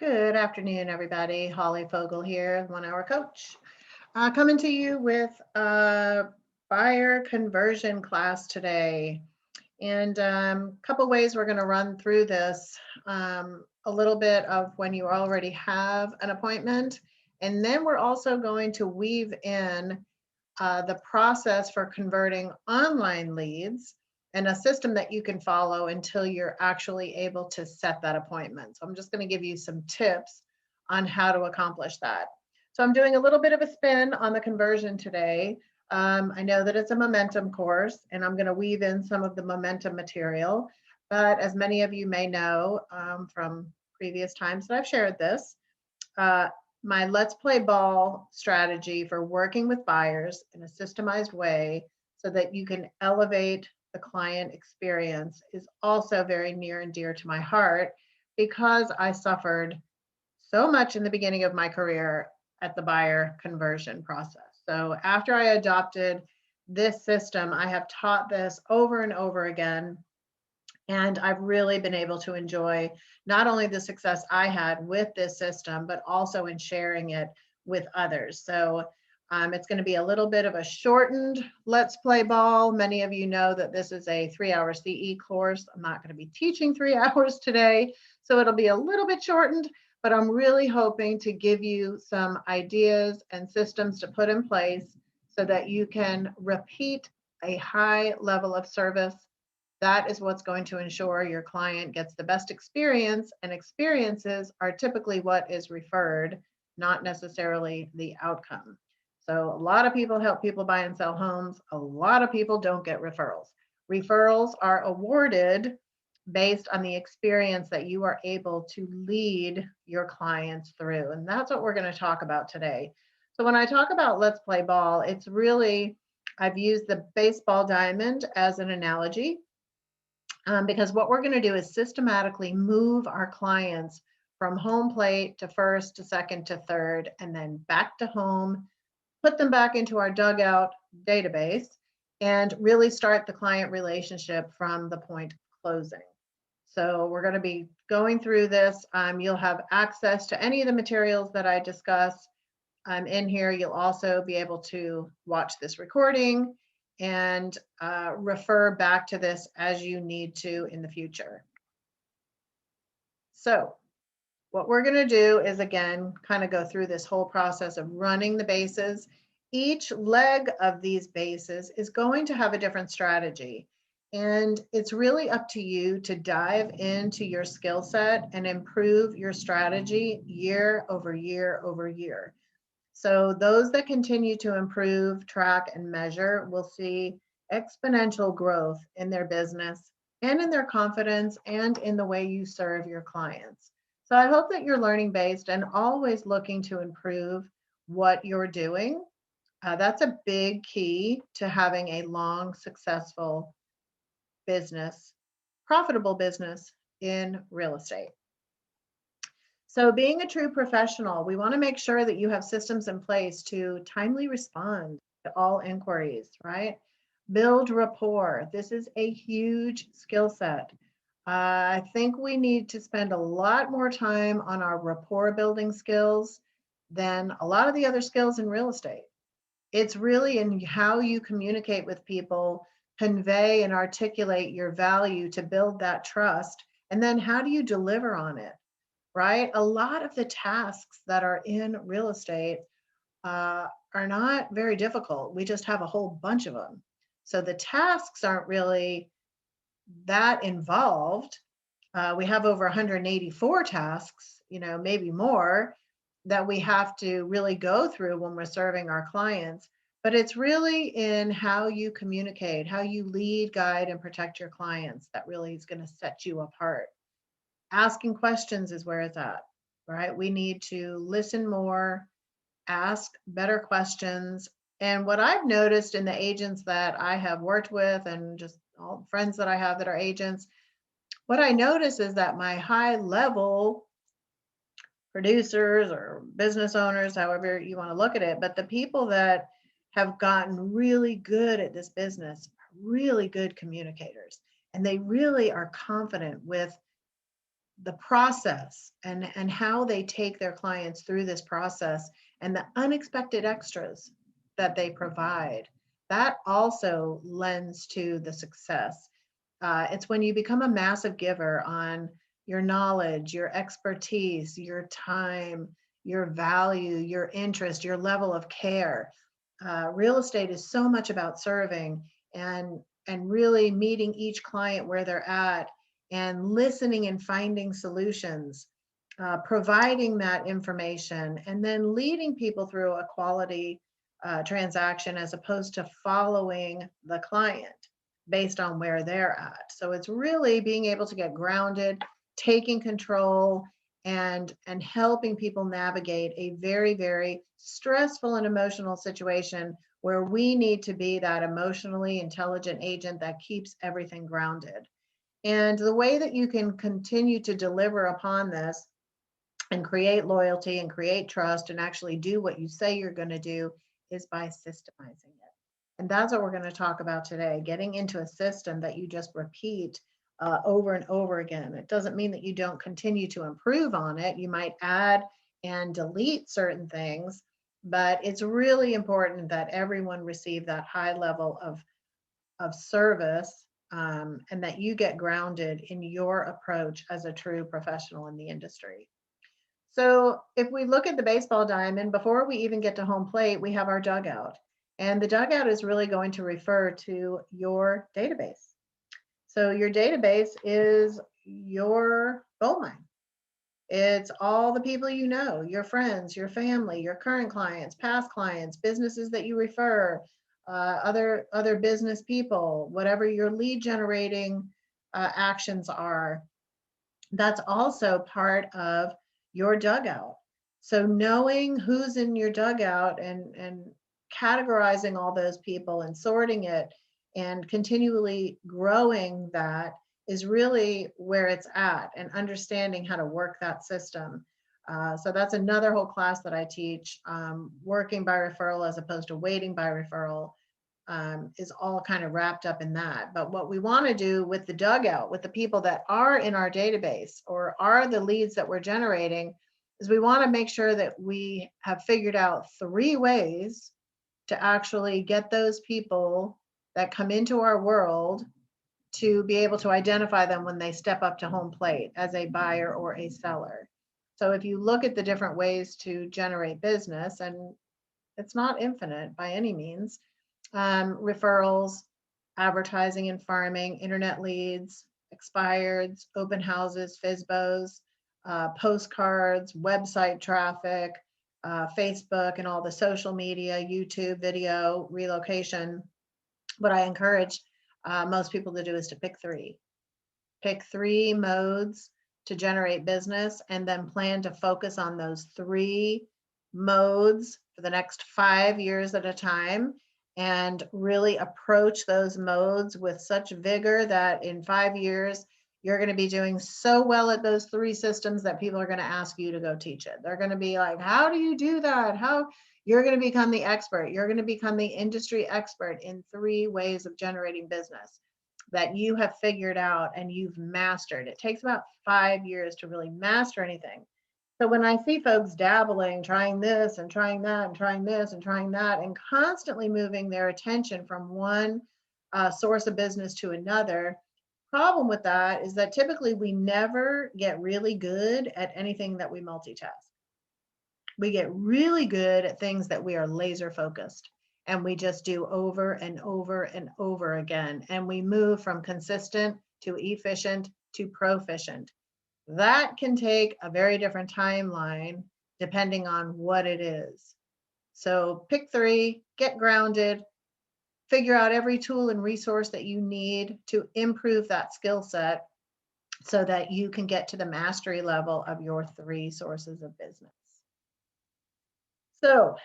Good afternoon, everybody. Holly Fogel here, 1 Hour Coach. Coming to you with a buyer conversion class today. And a couple ways we're going to run through this. A little bit of when you already have an appointment. And then we're also going to weave in the process for converting online leads and a system that you can follow until you're actually able to set that appointment. So I'm just going to give you some tips on how to accomplish that. So I'm doing a little bit of a spin on the conversion today. I know that it's a momentum course, and I'm going to weave in some of the momentum material. But as many of you may know from previous times that I've shared this, uh, my Let's Play Ball strategy for working with buyers in a systemized way so that you can elevate the client experience is also very near and dear to my heart because I suffered so much in the beginning of my career at the buyer conversion process. So after I adopted this system, I have taught this over and over again, and I've really been able to enjoy not only the success I had with this system, but also in sharing it with others. So it's going to be a little bit of a shortened Let's Play Ball. Many of you know that this is a 3-hour CE course. I'm not going to be teaching 3 hours today, so it'll be a little bit shortened, but I'm really hoping to give you some ideas and systems to put in place so that you can repeat a high level of service. That is what's going to ensure your client gets the best experience, and experiences are typically what is referred, not necessarily the outcome. So a lot of people help people buy and sell homes. A lot of people don't get referrals. Referrals are awarded based on the experience that you are able to lead your clients through. And that's what we're going to talk about today. So when I talk about Let's Play Ball, it's really, I've used the baseball diamond as an analogy because what we're going to do is systematically move our clients from home plate to first to second to third, and then back to home, put them back into our dugout database, and really start the client relationship from the point of closing. So we're going to be going through this. You'll have access to any of the materials that I discuss in here. You'll also be able to watch this recording and refer back to this as you need to in the future. So what we're going to do is, again, kind of go through this whole process of running the bases. Each leg of these bases is going to have a different strategy. And it's really up to you to dive into your skill set and improve your strategy year over year over year. So those that continue to improve, track, and measure will see exponential growth in their business and in their confidence and in the way you serve your clients. So I hope that you're learning based and always looking to improve what you're doing. That's a big key to having a long, successful business, profitable business in real estate. So being a true professional, we want to make sure that you have systems in place to timely respond to all inquiries, right? Build rapport. This is a huge skill set. I think we need to spend a lot more time on our rapport building skills than a lot of the other skills in real estate. It's really in how you communicate with people, convey and articulate your value to build that trust, and then how do you deliver on it? Right? A lot of the tasks that are in real estate are not very difficult. We just have a whole bunch of them. So the tasks aren't really that involved. We have over 184 tasks, maybe more, that we have to really go through when we're serving our clients. But it's really in how you communicate, how you lead, guide, and protect your clients that really is going to set you apart. Asking questions is where it's at, right? We need to listen more, ask better questions. And what I've noticed in the agents that I have worked with and just all friends that I have that are agents, what I notice is that my high level producers or business owners, however you want to look at it, but the people that have gotten really good at this business are really good communicators. And they really are confident with the process and how they take their clients through this process and the unexpected extras that they provide, that also lends to the success. It's when you become a massive giver on your knowledge, your expertise, your time, your value, your interest, your level of care. Real estate is so much about serving and really meeting each client where they're at and listening and finding solutions, providing that information, and then leading people through a quality transaction as opposed to following the client based on where they're at. So it's really being able to get grounded, taking control, and helping people navigate a very, very stressful and emotional situation where we need to be that emotionally intelligent agent that keeps everything grounded. And the way that you can continue to deliver upon this and create loyalty and create trust and actually do what you say you're going to do is by systemizing it. And that's what we're going to talk about today, getting into a system that you just repeat over and over again. It doesn't mean that you don't continue to improve on it. You might add and delete certain things, but it's really important that everyone receive that high level of service, and that you get grounded in your approach as a true professional in the industry. So if we look at the baseball diamond, before we even get to home plate, we have our dugout. And the dugout is really going to refer to your database. So your database is your gold mine. It's all the people you know, your friends, your family, your current clients, past clients, businesses that you refer, other business people, whatever your lead generating actions are. That's also part of your dugout. So knowing who's in your dugout and categorizing all those people and sorting it and continually growing that is really where it's at, and understanding how to work that system. So that's another whole class that I teach, working by referral as opposed to waiting by referral, is all kind of wrapped up in that. But what we want to do with the dugout, with the people that are in our database or are the leads that we're generating, is we want to make sure that we have figured out 3 ways to actually get those people that come into our world to be able to identify them when they step up to home plate as a buyer or a seller. So if you look at the different ways to generate business, and it's not infinite by any means, referrals, advertising and farming, internet leads, expireds, open houses, FSBOs, postcards, website traffic, Facebook and all the social media, YouTube, video, relocation. What I encourage most people to do is to pick 3. Pick 3 modes to generate business and then plan to focus on those 3 modes for the next 5 years at a time, and really approach those modes with such vigor that in 5 years, you're going to be doing so well at those 3 systems that people are going to ask you to go teach it. They're going to be like, how do you do that? How? You're going to become the expert. You're going to become the industry expert in 3 ways of generating business that you have figured out and you've mastered. It takes about 5 years to really master anything. So when I see folks dabbling, trying this and trying that and trying this and trying that, and constantly moving their attention from one source of business to another, problem with that is that typically we never get really good at anything that we multitask. We get really good at things that we are laser focused and we just do over and over and over again. And we move from consistent to efficient to proficient. That can take a very different timeline depending on what it is. So pick 3, get grounded, figure out every tool and resource that you need to improve that skill set so that you can get to the mastery level of your 3 sources of business. So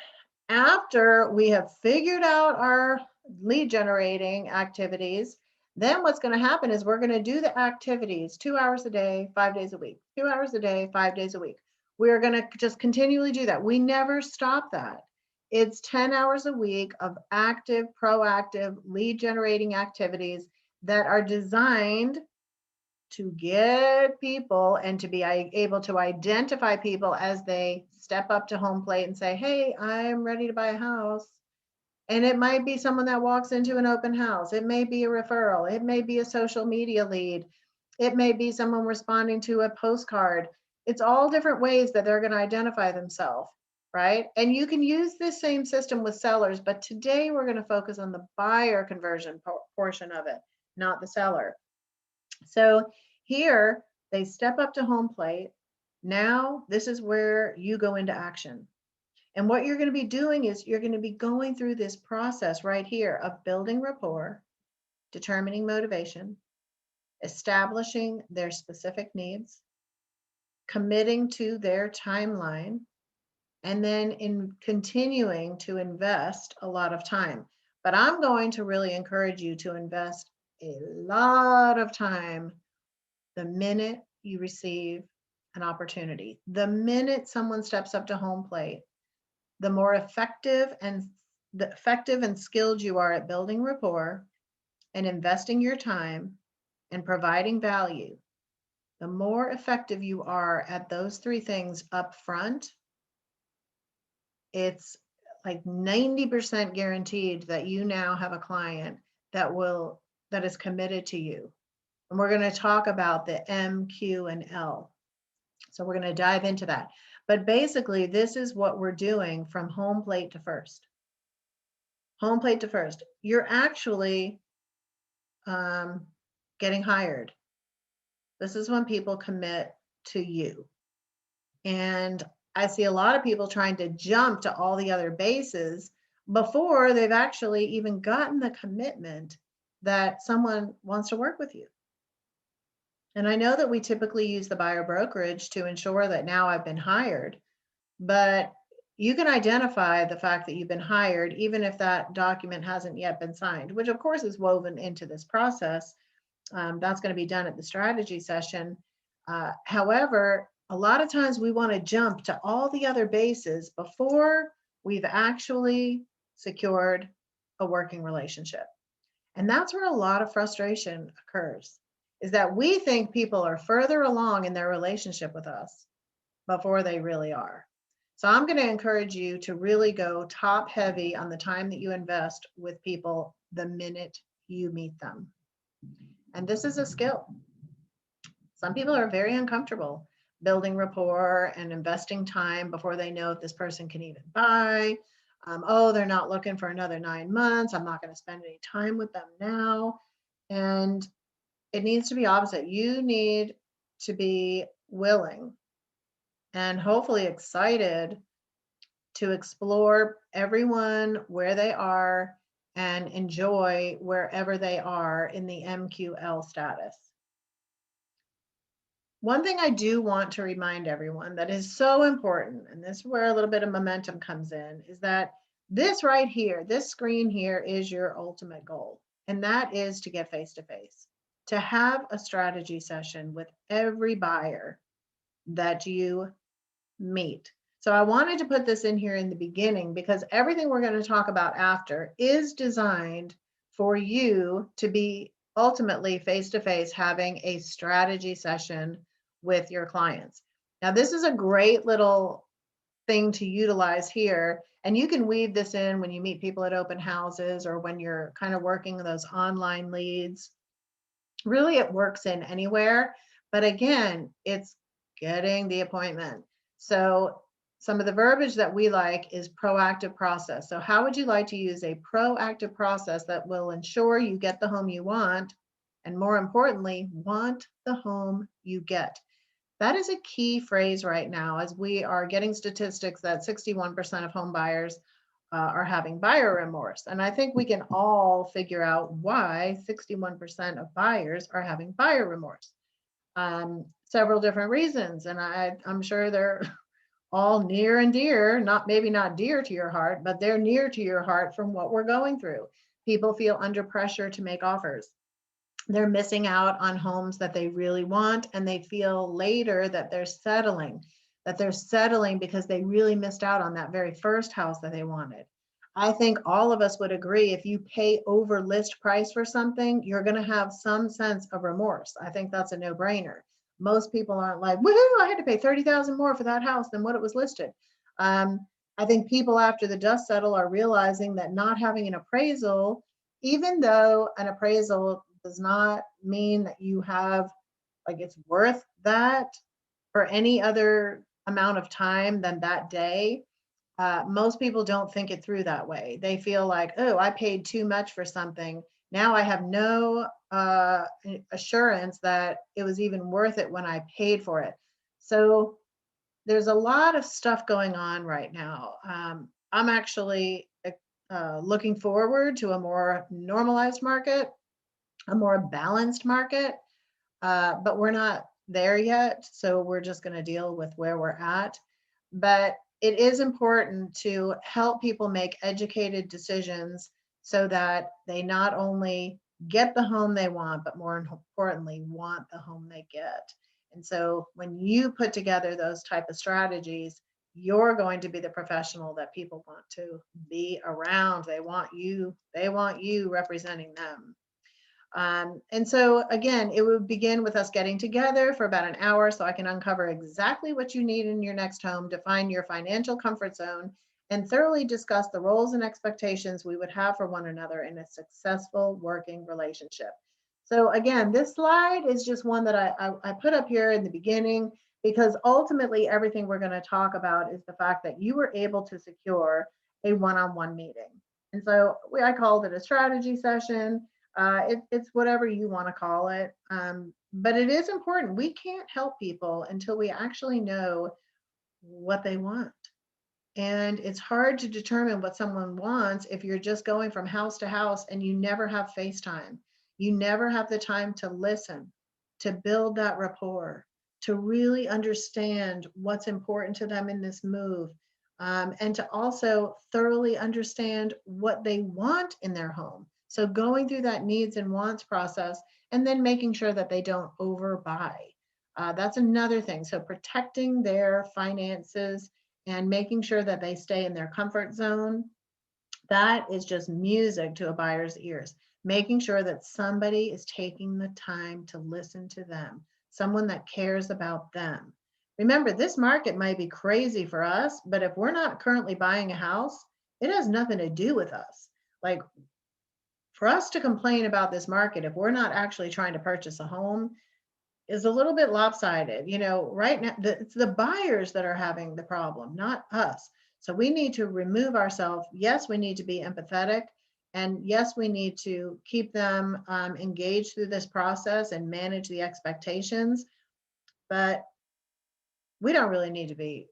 after we have figured out our lead generating activities, then what's going to happen is we're going to do the activities 2 hours a day, 5 days a week, 2 hours a day, 5 days a week. We're going to just continually do that. We never stop that. It's 10 hours a week of active, proactive lead generating activities that are designed to get people and to be able to identify people as they step up to home plate and say, hey, I'm ready to buy a house. And it might be someone that walks into an open house. It may be a referral. It may be a social media lead. It may be someone responding to a postcard. It's all different ways that they're going to identify themselves, right? And you can use this same system with sellers, but today we're going to focus on the buyer conversion portion of it, not the seller. So here they step up to home plate. Now this is where you go into action. And what you're going to be doing is you're going to be going through this process right here of building rapport, determining motivation, establishing their specific needs, committing to their timeline, and then in continuing to invest a lot of time. But I'm going to really encourage you to invest a lot of time the minute you receive an opportunity. The minute someone steps up to home plate, the more effective and skilled you are at building rapport and investing your time and providing value, the more effective you are at those three things up front. It's like 90% guaranteed that you now have a client that is committed to you. And we're going to talk about the M, Q, and L. So we're going to dive into that. But basically, this is what we're doing from home plate to first. Home plate to first. You're actually getting hired. This is when people commit to you. And I see a lot of people trying to jump to all the other bases before they've actually even gotten the commitment that someone wants to work with you. And I know that we typically use the buyer brokerage to ensure that now I've been hired, but you can identify the fact that you've been hired even if that document hasn't yet been signed, which of course is woven into this process. That's going to be done at the strategy session. However, a lot of times we want to jump to all the other bases before we've actually secured a working relationship. And that's where a lot of frustration occurs, is that we think people are further along in their relationship with us before they really are. So I'm going to encourage you to really go top heavy on the time that you invest with people the minute you meet them. And this is a skill. Some people are very uncomfortable building rapport and investing time before they know if this person can even buy. Oh, they're not looking for another 9 months. I'm not going to spend any time with them now. And it needs to be opposite. You need to be willing and hopefully excited to explore everyone where they are and enjoy wherever they are in the MQL status. One thing I do want to remind everyone that is so important, and this is where a little bit of momentum comes in, is that this right here, this screen here is your ultimate goal, and that is to get face-to-face, to have a strategy session with every buyer that you meet. So I wanted to put this in here in the beginning because everything we're going to talk about after is designed for you to be ultimately face-to-face having a strategy session with your clients. Now, this is a great little thing to utilize here, and you can weave this in when you meet people at open houses or when you're kind of working those online leads. Really, it works in anywhere, but again, it's getting the appointment. So some of the verbiage that we like is proactive process. So how would you like to use a proactive process that will ensure you get the home you want, and more importantly, want the home you get? That is a key phrase right now, as we are getting statistics that 61% of home buyers are having buyer remorse. And I think we can all figure out why 61% of buyers are having buyer remorse. Several different reasons, and I'm sure they're all near and dear, maybe not dear to your heart, but they're near to your heart from what we're going through. People feel under pressure to make offers. They're missing out on homes that they really want, and they feel later that they're settling because they really missed out on that very first house that they wanted. I think all of us would agree if you pay over list price for something, you're going to have some sense of remorse. I think that's a no-brainer. Most people aren't like, woohoo, I had to pay 30,000 more for that house than what it was listed. Um, I think people after the dust settle are realizing that not having an appraisal, even though an appraisal does not mean that you have, like, it's worth that for any other amount of time than that day. Most people don't think it through that way. They feel like, oh, I paid too much for something. Now I have no assurance that it was even worth it when I paid for it. So there's a lot of stuff going on right now. I'm actually looking forward to a more normalized market, a more balanced market, but we're not there yet. So we're just going to deal with where we're at. But it is important to help people make educated decisions so that they not only get the home they want, but more importantly, want the home they get. And so when you put together those type of strategies, you're going to be the professional that people want to be around. They want you representing them. And so again, it would begin with us getting together for about an hour so I can uncover exactly what you need in your next home, define your financial comfort zone, and thoroughly discuss the roles and expectations we would have for one another in a successful working relationship. So again, this slide is just one that I put up here in the beginning because ultimately everything we're going to talk about is the fact that you were able to secure a one-on-one meeting. And so I called it a strategy session. It's whatever you want to call it. But it is important. We can't help people until we actually know what they want. And it's hard to determine what someone wants if you're just going from house to house and you never have FaceTime. You never have the time to listen, to build that rapport, to really understand what's important to them in this move, and to also thoroughly understand what they want in their home. So going through that needs and wants process and then making sure that they don't overbuy. That's another thing. So protecting their finances and making sure that they stay in their comfort zone, that is just music to a buyer's ears. Making sure that somebody is taking the time to listen to them, someone that cares about them. Remember, this market might be crazy for us, but if we're not currently buying a house, it has nothing to do with us. Like, for us to complain about this market, if we're not actually trying to purchase a home, is a little bit lopsided. Right now, it's the buyers that are having the problem, not us. So we need to remove ourselves. Yes, we need to be empathetic. And yes, we need to keep them engaged through this process and manage the expectations. But we don't really need to be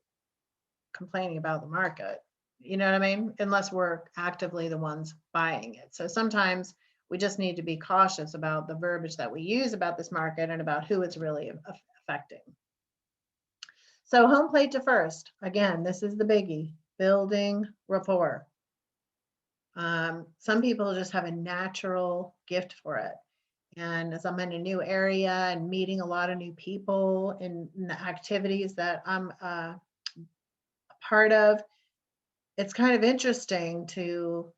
complaining about the market. You know what I mean? Unless we're actively the ones buying it. So sometimes we just need to be cautious about the verbiage that we use about this market and about who it's really affecting. So home plate to first. Again, this is the biggie, building rapport. Some people just have a natural gift for it. And as I'm in a new area and meeting a lot of new people in the activities that I'm a part of, it's kind of interesting to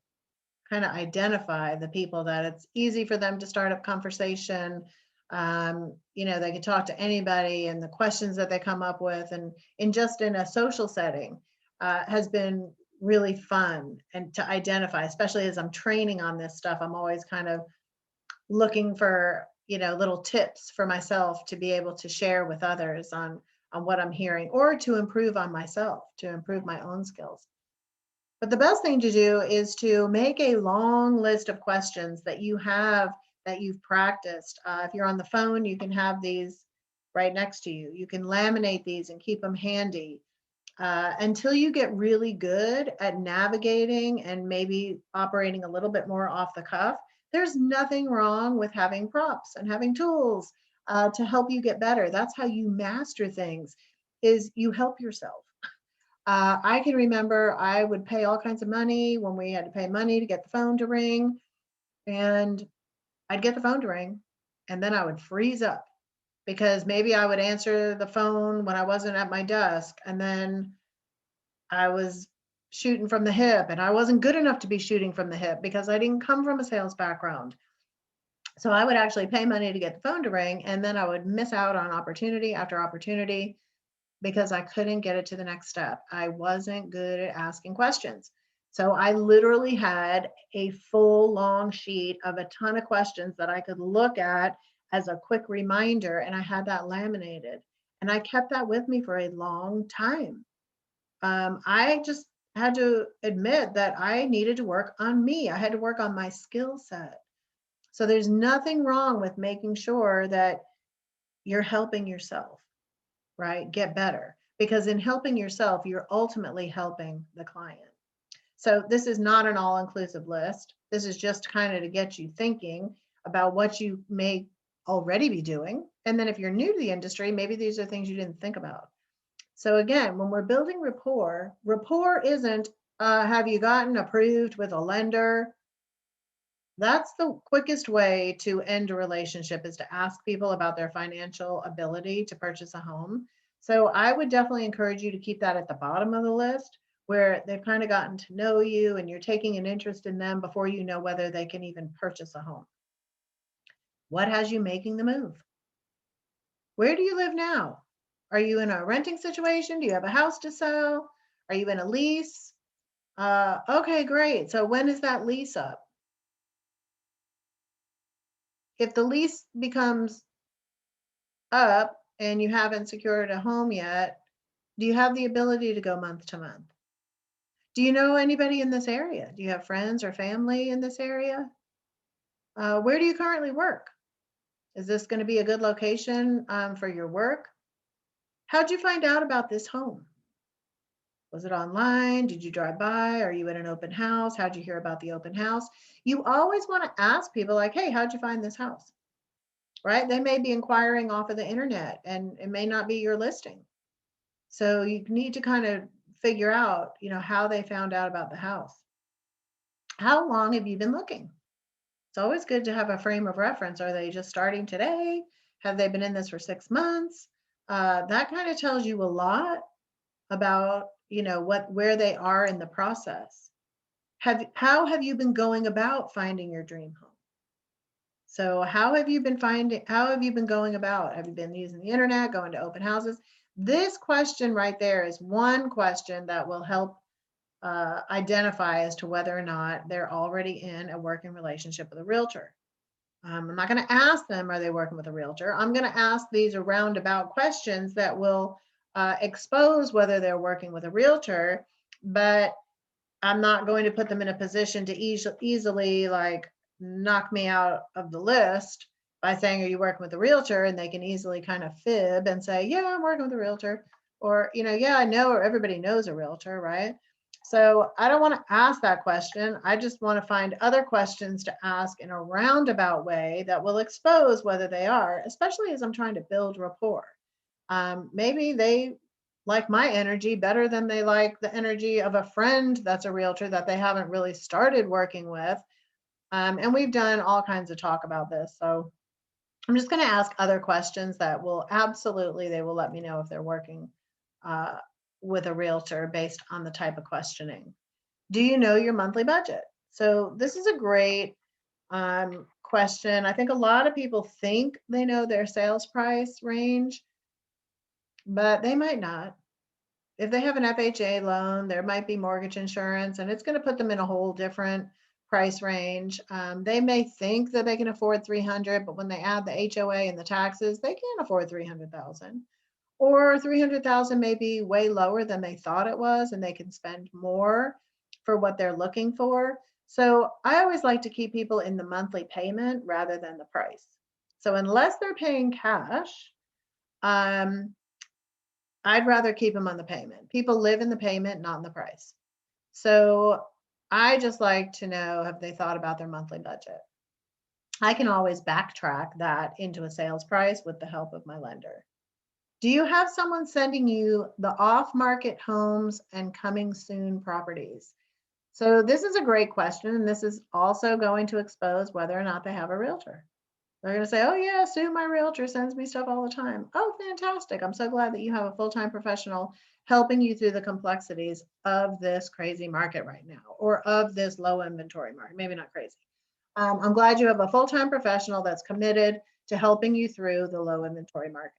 kind of identify the people that it's easy for them to start up conversation. They can talk to anybody, and the questions that they come up with, and just in a social setting, has been really fun and to identify, especially as I'm training on this stuff. I'm always kind of looking for, little tips for myself to be able to share with others on what I'm hearing, or to improve on myself, to improve my own skills. But the best thing to do is to make a long list of questions that you've practiced. If you're on the phone, you can have these right next to you. You can laminate these and keep them handy until you get really good at navigating and maybe operating a little bit more off the cuff. There's nothing wrong with having props and having tools to help you get better. That's how you master things, is you help yourself. I can remember I would pay all kinds of money when we had to pay money to get the phone to ring, and I'd get the phone to ring, and then I would freeze up because maybe I would answer the phone when I wasn't at my desk, and then I was shooting from the hip, and I wasn't good enough to be shooting from the hip because I didn't come from a sales background. So I would actually pay money to get the phone to ring, and then I would miss out on opportunity after opportunity because I couldn't get it to the next step. I wasn't good at asking questions. So I literally had a full long sheet of a ton of questions that I could look at as a quick reminder, and I had that laminated. And I kept that with me for a long time. I just had to admit that I needed to work on me. I had to work on my skill set. So there's nothing wrong with making sure that you're helping yourself, right? Get better. Because in helping yourself, you're ultimately helping the client. So this is not an all-inclusive list. This is just kind of to get you thinking about what you may already be doing. And then if you're new to the industry, maybe these are things you didn't think about. So again, when we're building rapport, rapport isn't have you gotten approved with a lender? That's the quickest way to end a relationship, is to ask people about their financial ability to purchase a home. So I would definitely encourage you to keep that at the bottom of the list, where they've kind of gotten to know you and you're taking an interest in them before you know whether they can even purchase a home. What has you making the move? Where do you live now? Are you in a renting situation? Do you have a house to sell? Are you in a lease? Okay, great. So when is that lease up? If the lease becomes up and you haven't secured a home yet, do you have the ability to go month to month? Do you know anybody in this area? Do you have friends or family in this area? Where do you currently work? Is this going to be a good location for your work? How'd you find out about this home? Was it online? Did you drive by? Are you at an open house? How'd you hear about the open house? You always want to ask people like, hey, how'd you find this house? Right? They may be inquiring off of the internet and it may not be your listing. So you need to kind of figure out, how they found out about the house. How long have you been looking? It's always good to have a frame of reference. Are they just starting today? Have they been in this for 6 months? That kind of tells you a lot about, where they are in the process. How have you been going about finding your dream home? So how have you been going about? Have you been using the internet, going to open houses? This question right there is one question that will help identify as to whether or not they're already in a working relationship with a realtor. I'm not going to ask them, are they working with a realtor? I'm going to ask these roundabout questions that will expose whether they're working with a realtor, but I'm not going to put them in a position to easily like knock me out of the list by saying, are you working with a realtor? And they can easily kind of fib and say, yeah, I'm working with a realtor. Or, yeah, I know, or everybody knows a realtor, right? So I don't want to ask that question. I just want to find other questions to ask in a roundabout way that will expose whether they are, especially as I'm trying to build rapport. Maybe they like my energy better than they like the energy of a friend that's a realtor that they haven't really started working with. And we've done all kinds of talk about this. So I'm just going to ask other questions that will they will let me know if they're working uh, with a realtor based on the type of questioning. Do you know your monthly budget? So this is a great question. I think a lot of people think they know their sales price range, but they might not. If they have an FHA loan, there might be mortgage insurance, and it's going to put them in a whole different price range. They may think that they can afford 300, but when they add the HOA and the taxes, they can't afford 300,000. Or 300,000 may be way lower than they thought it was, and they can spend more for what they're looking for. So I always like to keep people in the monthly payment rather than the price. So unless they're paying cash, I'd rather keep them on the payment. People live in the payment, not in the price. So I just like to know, have they thought about their monthly budget? I can always backtrack that into a sales price with the help of my lender. Do you have someone sending you the off-market homes and coming soon properties? So this is a great question, and this is also going to expose whether or not they have a realtor, They're going to say, oh, yeah, Sue, my realtor sends me stuff all the time. Oh, fantastic. I'm so glad that you have a full-time professional helping you through the complexities of this crazy market right now, or of this low inventory market. Maybe not crazy. I'm glad you have a full-time professional that's committed to helping you through the low inventory market.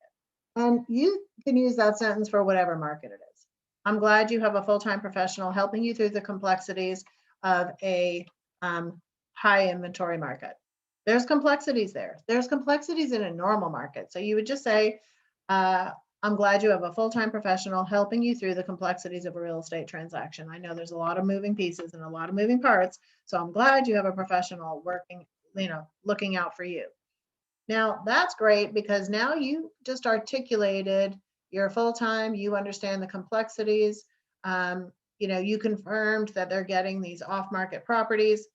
And you can use that sentence for whatever market it is. I'm glad you have a full-time professional helping you through the complexities of a high inventory market. There's complexities there. There's complexities in a normal market. So you would just say, I'm glad you have a full-time professional helping you through the complexities of a real estate transaction. I know there's a lot of moving pieces and a lot of moving parts. So I'm glad you have a professional working, looking out for you. Now that's great because now you just articulated you're full-time, you understand the complexities. You confirmed that they're getting these off-market properties.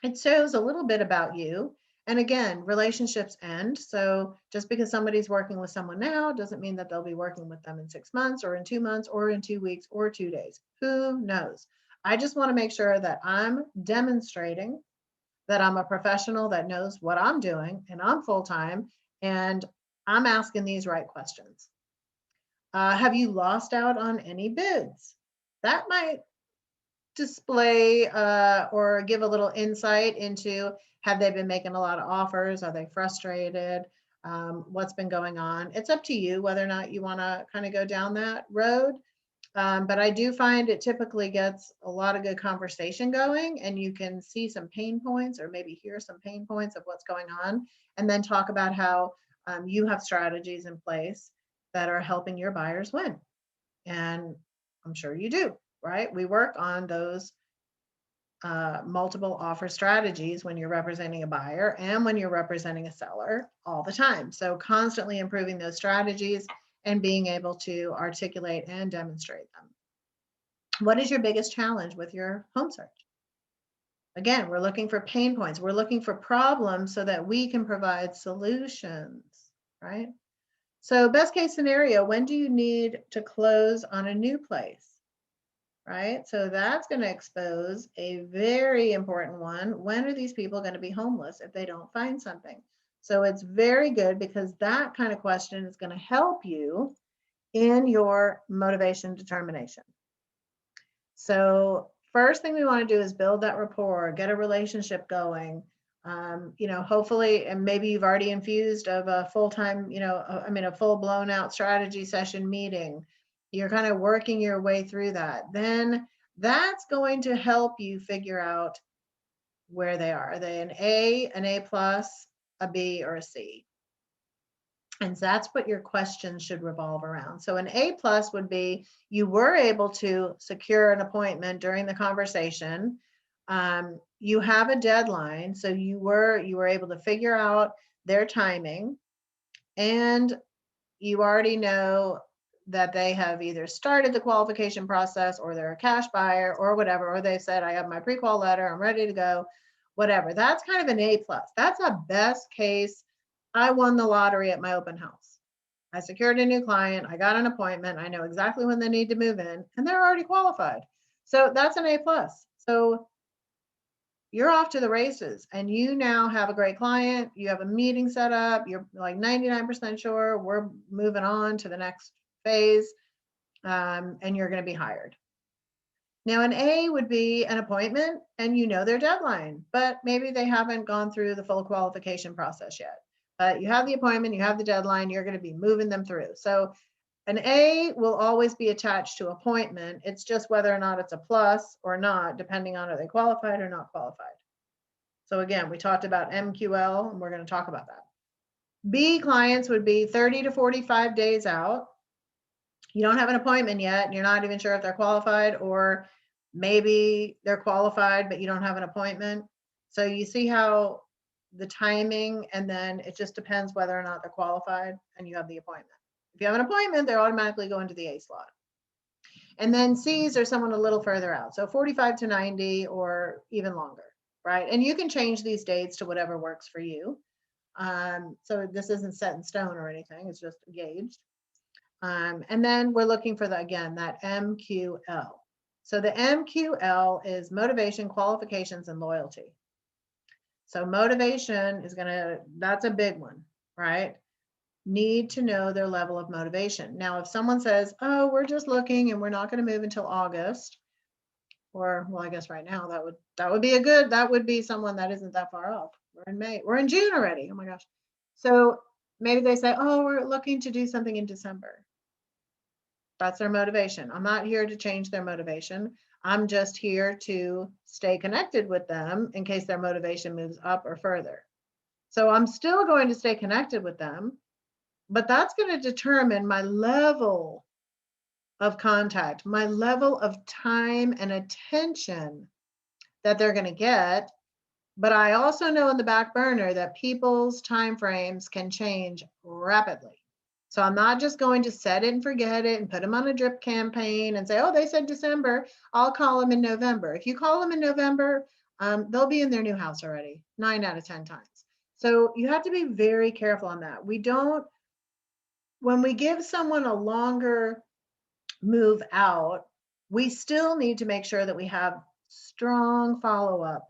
It shows a little bit about you. And again, relationships end. So just because somebody's working with someone now doesn't mean that they'll be working with them in 6 months or in 2 months or in 2 weeks or 2 days. Who knows? I just want to make sure that I'm demonstrating that I'm a professional that knows what I'm doing and I'm full time and I'm asking these right questions. Have you lost out on any bids? That might display or give a little insight into, have they been making a lot of offers? Are they frustrated? What's been going on? It's up to you whether or not you want to kind of go down that road. But I do find it typically gets a lot of good conversation going, and you can see some pain points or maybe hear some pain points of what's going on, and then talk about how you have strategies in place that are helping your buyers win. And I'm sure you do, right? We work on those multiple offer strategies when you're representing a buyer and when you're representing a seller all the time. So constantly improving those strategies and being able to articulate and demonstrate them. What is your biggest challenge with your home search? Again, we're looking for pain points. We're looking for problems so that we can provide solutions, right? So best case scenario, when do you need to close on a new place? Right? So that's going to expose a very important one. When are these people going to be homeless if they don't find something? So it's very good because that kind of question is going to help you in your motivation determination. So first thing we want to do is build that rapport, get a relationship going. Hopefully, and maybe you've already infused of a full-time, a full blown out strategy session meeting. You're kind of working your way through that. Then that's going to help you figure out where they are. Are they an A plus, a B, or a C? And that's what your questions should revolve around. So an A plus would be, you were able to secure an appointment during the conversation. You have a deadline, so you were able to figure out their timing, and you already know that they have either started the qualification process, or they're a cash buyer, or whatever, or they said, I have my pre-qual letter, I'm ready to go, whatever. That's kind of an A plus. That's a best case. I won the lottery at my open house. I secured a new client. I got an appointment. I know exactly when they need to move in, and they're already qualified. So that's an A plus. So you're off to the races, and you now have a great client. You have a meeting set up. You're like 99% sure we're moving on to the next phase, and you're going to be hired. Now, an A would be an appointment, and you know their deadline, but maybe they haven't gone through the full qualification process yet. But you have the appointment, you have the deadline, you're going to be moving them through. So an A will always be attached to appointment. It's just whether or not it's a plus or not, depending on are they qualified or not qualified. So again, we talked about MQL, and we're going to talk about that. B clients would be 30 to 45 days out. You don't have an appointment yet, and you're not even sure if they're qualified, or maybe they're qualified, but you don't have an appointment. So you see how the timing, and then it just depends whether or not they're qualified and you have the appointment. If you have an appointment, they're automatically going to the A slot. And then C's are someone a little further out. So 45 to 90 or even longer, right? And you can change these dates to whatever works for you. So this isn't set in stone or anything, it's just gauged. And then we're looking for again, that MQL. So the MQL is motivation, qualifications, and loyalty. So motivation is that's a big one, right? Need to know their level of motivation. Now, if someone says, oh, we're just looking and we're not going to move until August, or well, I guess right now that would be someone that isn't that far off. We're in May, we're in June already. Oh my gosh. So maybe they say, oh, we're looking to do something in December. That's their motivation. I'm not here to change their motivation. I'm just here to stay connected with them in case their motivation moves up or further. So I'm still going to stay connected with them, but that's going to determine my level of contact, my level of time and attention that they're going to get. But I also know in the back burner that people's time frames can change rapidly. So I'm not just going to set it and forget it and put them on a drip campaign and say, oh, they said December, I'll call them in November. If you call them in November, they'll be in their new house already 9 out of 10 times. So you have to be very careful on that. When we give someone a longer move out, we still need to make sure that we have strong follow-up.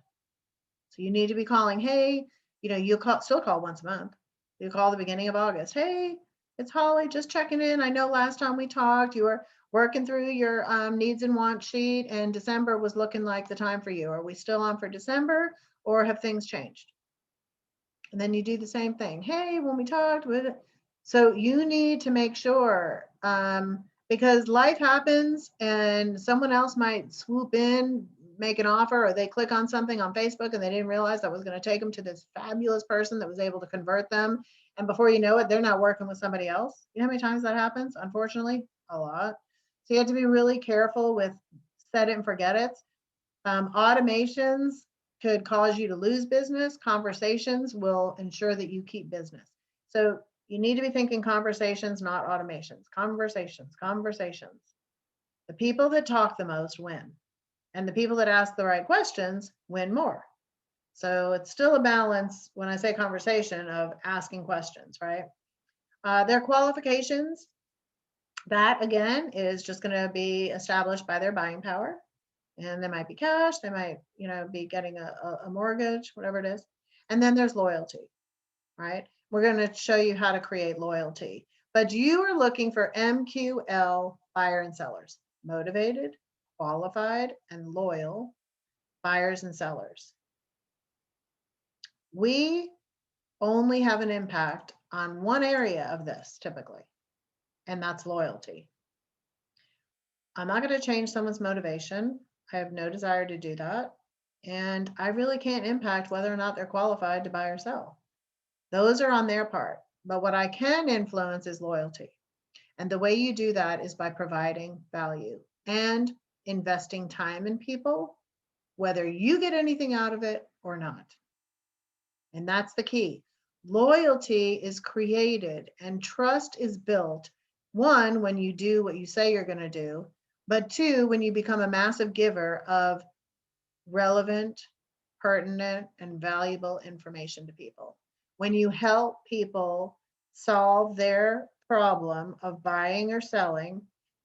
So you need to be calling, hey, still call once a month. You call the beginning of August. Hey, it's Holly, just checking in. I know last time we talked, you were working through your needs and wants sheet, and December was looking like the time for you. Are we still on for December, or have things changed? And then you do the same thing. Hey, when we talked, so you need to make sure, because life happens and someone else might swoop in, make an offer, or they click on something on Facebook and they didn't realize that was going to take them to this fabulous person that was able to convert them. And before you know it, they're not working with somebody else. You know how many times that happens? Unfortunately, a lot. So you have to be really careful with set it and forget it. Automations could cause you to lose business. Conversations will ensure that you keep business. So you need to be thinking conversations, not automations. Conversations. The people that talk the most win, and the people that ask the right questions win more. So it's still a balance when I say conversation of asking questions, right? Their qualifications, that again is just going to be established by their buying power. And they might be cash, they might, be getting a mortgage, whatever it is. And then there's loyalty, right? We're going to show you how to create loyalty. But you are looking for MQL buyer and sellers, motivated, qualified, and loyal buyers and sellers. We only have an impact on one area of this typically, and that's loyalty. I'm not going to change someone's motivation. I have no desire to do that. And I really can't impact whether or not they're qualified to buy or sell. Those are on their part. But what I can influence is loyalty. And the way you do that is by providing value and investing time in people, whether you get anything out of it or not. And that's the key. Loyalty is created and trust is built, one, when you do what you say you're going to do, but two, when you become a massive giver of relevant, pertinent, and valuable information to people. When you help people solve their problem of buying or selling,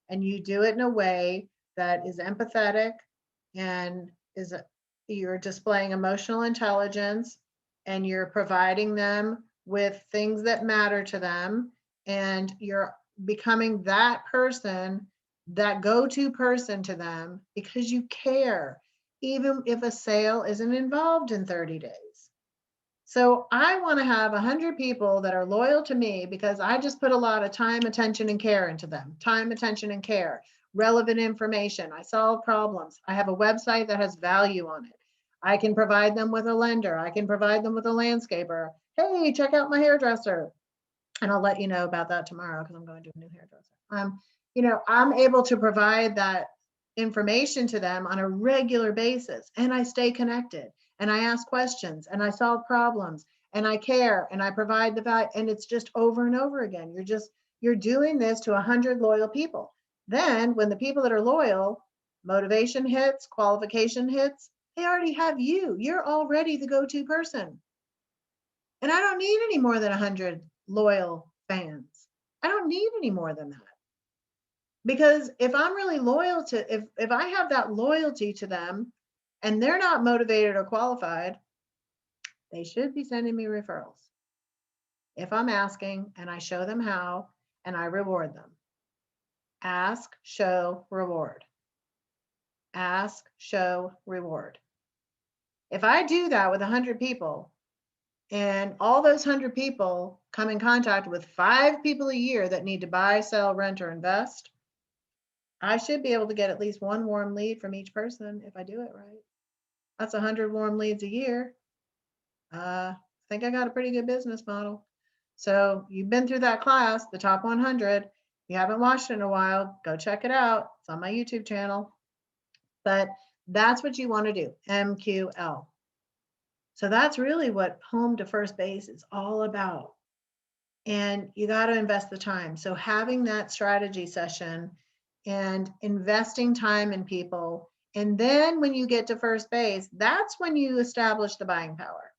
and you do it in a way that is empathetic and you're displaying emotional intelligence and you're providing them with things that matter to them, and you're becoming that person, that go-to person to them because you care, even if a sale isn't involved in 30 days. So I want to have 100 people that are loyal to me because I just put a lot of time, attention, and care into them. Time, attention, and care. Relevant information. I solve problems. I have a website that has value on it. I can provide them with a lender. I can provide them with a landscaper. Hey, check out my hairdresser. And I'll let you know about that tomorrow because I'm going to a new hairdresser. I'm able to provide that information to them on a regular basis, and I stay connected, and I ask questions, and I solve problems, and I care, and I provide the value, and it's just over and over again. You're doing this to 100 loyal people. Then when the people that are loyal, motivation hits, qualification hits, they already have you. You're already the go-to person. And I don't need any more than 100 loyal fans. I don't need any more than that. Because if I'm really loyal to, if I have that loyalty to them and they're not motivated or qualified, They should be sending me referrals if I'm asking and I show them how and I reward them. Ask, show, reward. Ask, show, reward. If I do that with 100 people and all those 100 people come in contact with 5 people a year that need to buy, sell, rent, or invest, I should be able to get at least one warm lead from each person if I do it right. That's 100 warm leads a year. I think I got a pretty good business model. So you've been through that class, the top 100. If you haven't watched it in a while, go check it out. It's on my YouTube channel. But that's what you want to do, MQL. So that's really what Home to First Base is all about. And you got to invest the time. So having that strategy session and investing time in people. And then when you get to first base, that's when you establish the buying power.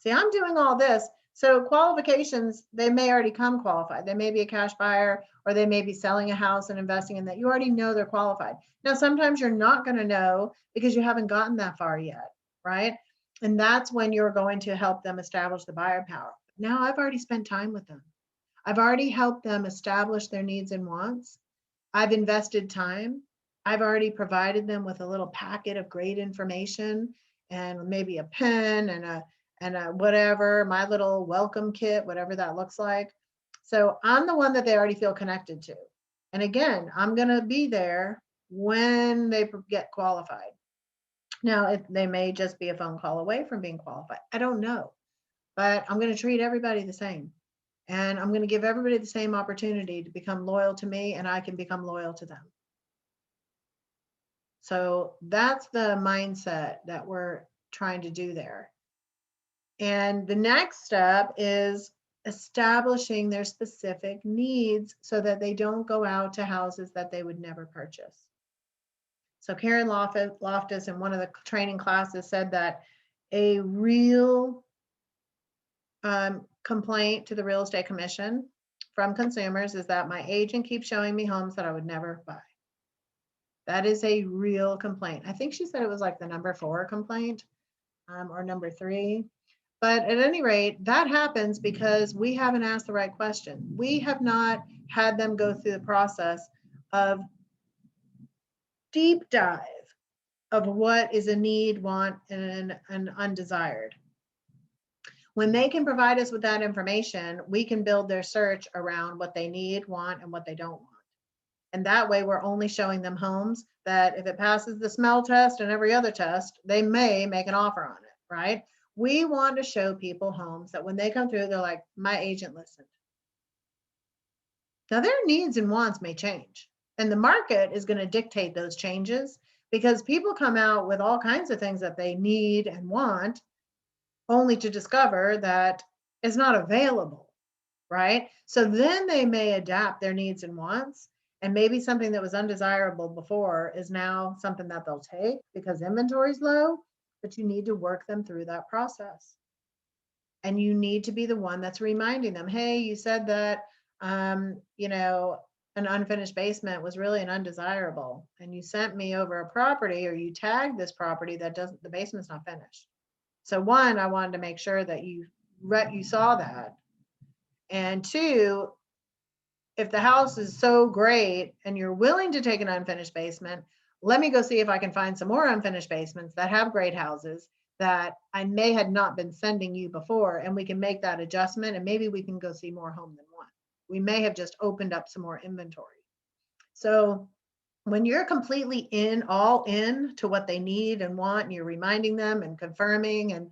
See, I'm doing all this. So qualifications, they may already come qualified. They may be a cash buyer, or they may be selling a house and investing in that. You already know they're qualified. Now, sometimes you're not going to know because you haven't gotten that far yet, right? And that's when you're going to help them establish the buyer power. Now I've already spent time with them. I've already helped them establish their needs and wants. I've invested time. I've already provided them with a little packet of great information and maybe a pen and a whatever, my little welcome kit, whatever that looks like. So I'm the one that they already feel connected to. And again, I'm going to be there when they get qualified. Now, they may just be a phone call away from being qualified. I don't know, but I'm going to treat everybody the same. And I'm going to give everybody the same opportunity to become loyal to me, and I can become loyal to them. So that's the mindset that we're trying to do there. And the next step is establishing their specific needs so that they don't go out to houses that they would never purchase. So Karen Loftus in one of the training classes said that a real complaint to the Real Estate Commission from consumers is that my agent keeps showing me homes that I would never buy. That is a real complaint. I think she said it was like the number 4 complaint or number 3. But at any rate, that happens because we haven't asked the right question. We have not had them go through the process of deep dive of what is a need, want, and an undesired. When they can provide us with that information, we can build their search around what they need, want, and what they don't want. And that way we're only showing them homes that if it passes the smell test and every other test, they may make an offer on it, right? We want to show people homes that when they come through, they're like, my agent listened. Now their needs and wants may change, and the market is going to dictate those changes because people come out with all kinds of things that they need and want, only to discover that it's not available, right? So then they may adapt their needs and wants, and maybe something that was undesirable before is now something that they'll take because inventory is low, but you need to work them through that process. And you need to be the one that's reminding them, hey, you said that, an unfinished basement was really an undesirable, and you sent me over a property, or you tagged this property that the basement's not finished. So one, I wanted to make sure that you saw that. And 2, if the house is so great and you're willing to take an unfinished basement, let me go see if I can find some more unfinished basements that have great houses that I may have not been sending you before, and we can make that adjustment, and maybe we can go see more home than one. We may have just opened up some more inventory. So when you're completely all in to what they need and want, and you're reminding them and confirming, and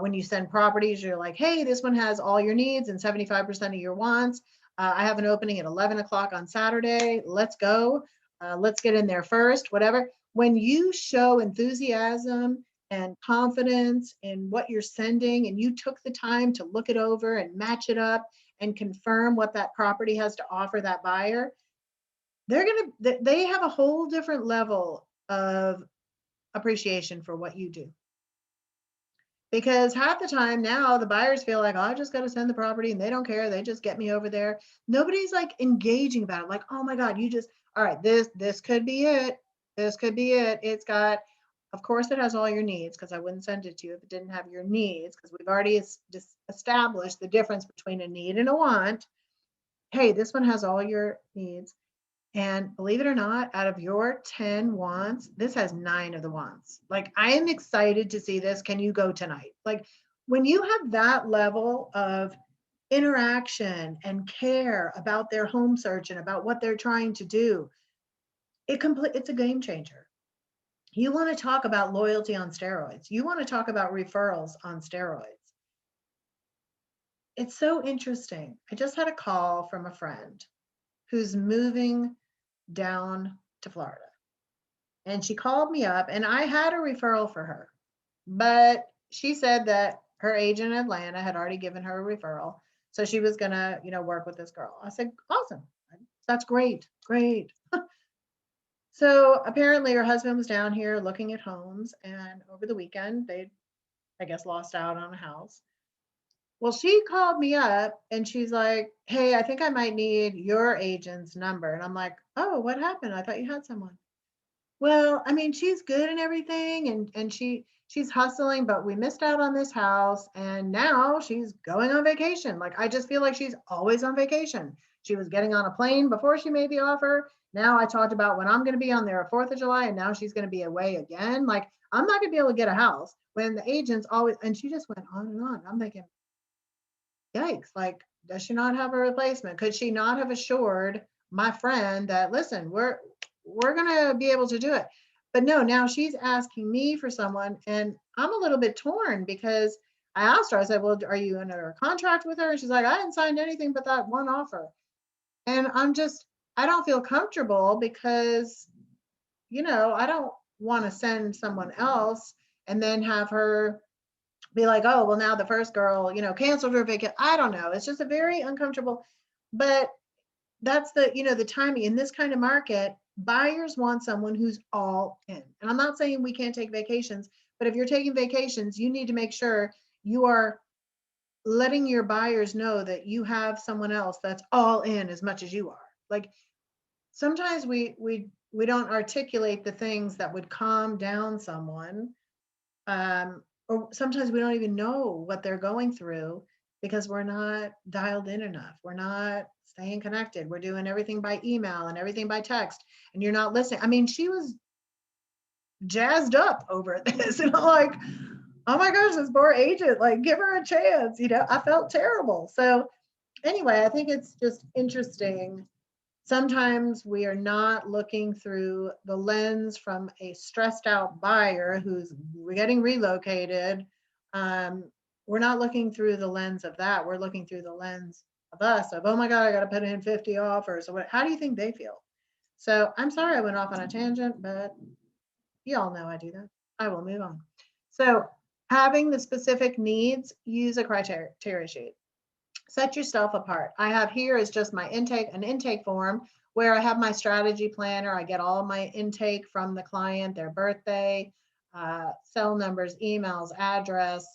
when you send properties, you're like, hey, this one has all your needs and 75% of your wants. I have an opening at 11 o'clock on Saturday. Let's go. Let's get in there first, whatever. When you show enthusiasm and confidence in what you're sending, and you took the time to look it over and match it up and confirm what that property has to offer that buyer, they have a whole different level of appreciation for what you do. Because half the time now the buyers feel like, oh, I just got to send the property and they don't care. They just get me over there. Nobody's like engaging about it. Like, oh my God, all right, this could be it. This could be it. It's got Of course, it has all your needs because I wouldn't send it to you if it didn't have your needs, because we've already established the difference between a need and a want. Hey, this one has all your needs. And believe it or not, out of your 10 wants, this has 9 of the wants. Like, I am excited to see this. Can you go tonight? Like, when you have that level of interaction and care about their home search and about what they're trying to do, it's a game changer. You want to talk about loyalty on steroids. You want to talk about referrals on steroids. It's so interesting. I just had a call from a friend who's moving down to Florida. And she called me up, and I had a referral for her, but she said that her agent in Atlanta had already given her a referral. So she was gonna, work with this girl. I said, awesome. That's great. Great. So apparently her husband was down here looking at homes, and over the weekend they, I guess, lost out on a house. Well, she called me up and she's like, hey, I think I might need your agent's number. And I'm like, oh, what happened? I thought you had someone. Well, I mean, she's good and everything, and she's hustling, but we missed out on this house, and now she's going on vacation. Like, I just feel like she's always on vacation. She was getting on a plane before she made the offer. Now I talked about when I'm going to be on there at 4th of July, and now she's going to be away again. Like, I'm not going to be able to get a house when the agents always, and she just went on and on. I'm thinking, yikes, like, does she not have a replacement? Could she not have assured my friend that, listen, we're going to be able to do it? But no, now she's asking me for someone, and I'm a little bit torn because I asked her, I said, well, are you under a contract with her? And she's like, I hadn't signed anything but that one offer. And I don't feel comfortable because, I don't want to send someone else and then have her be like, oh, well, now the first girl, canceled her vacation. I don't know. It's just a very uncomfortable, but that's the timing in this kind of market. Buyers want someone who's all in. And I'm not saying we can't take vacations, but if you're taking vacations, you need to make sure you are letting your buyers know that you have someone else that's all in as much as you are. Like, sometimes we don't articulate the things that would calm down someone, or sometimes we don't even know what they're going through because we're not dialed in enough. We're not staying connected. We're doing everything by email and everything by text, and you're not listening. I mean, she was jazzed up over this, and I'm like, oh my gosh, this poor agent, like, give her a chance. I felt terrible. So anyway, I think it's just interesting. Sometimes we are not looking through the lens from a stressed out buyer who's getting relocated. We're not looking through the lens of that. We're looking through the lens of us of, oh my God, I got to put in 50 offers. So how do you think they feel? So I'm sorry I went off on a tangent, but you all know I do that. I will move on. So having the specific needs, use a criteria sheet. Set yourself apart. I have here is just my an intake form where I have my strategy planner. I get all my intake from the client, their birthday, cell numbers, emails, address,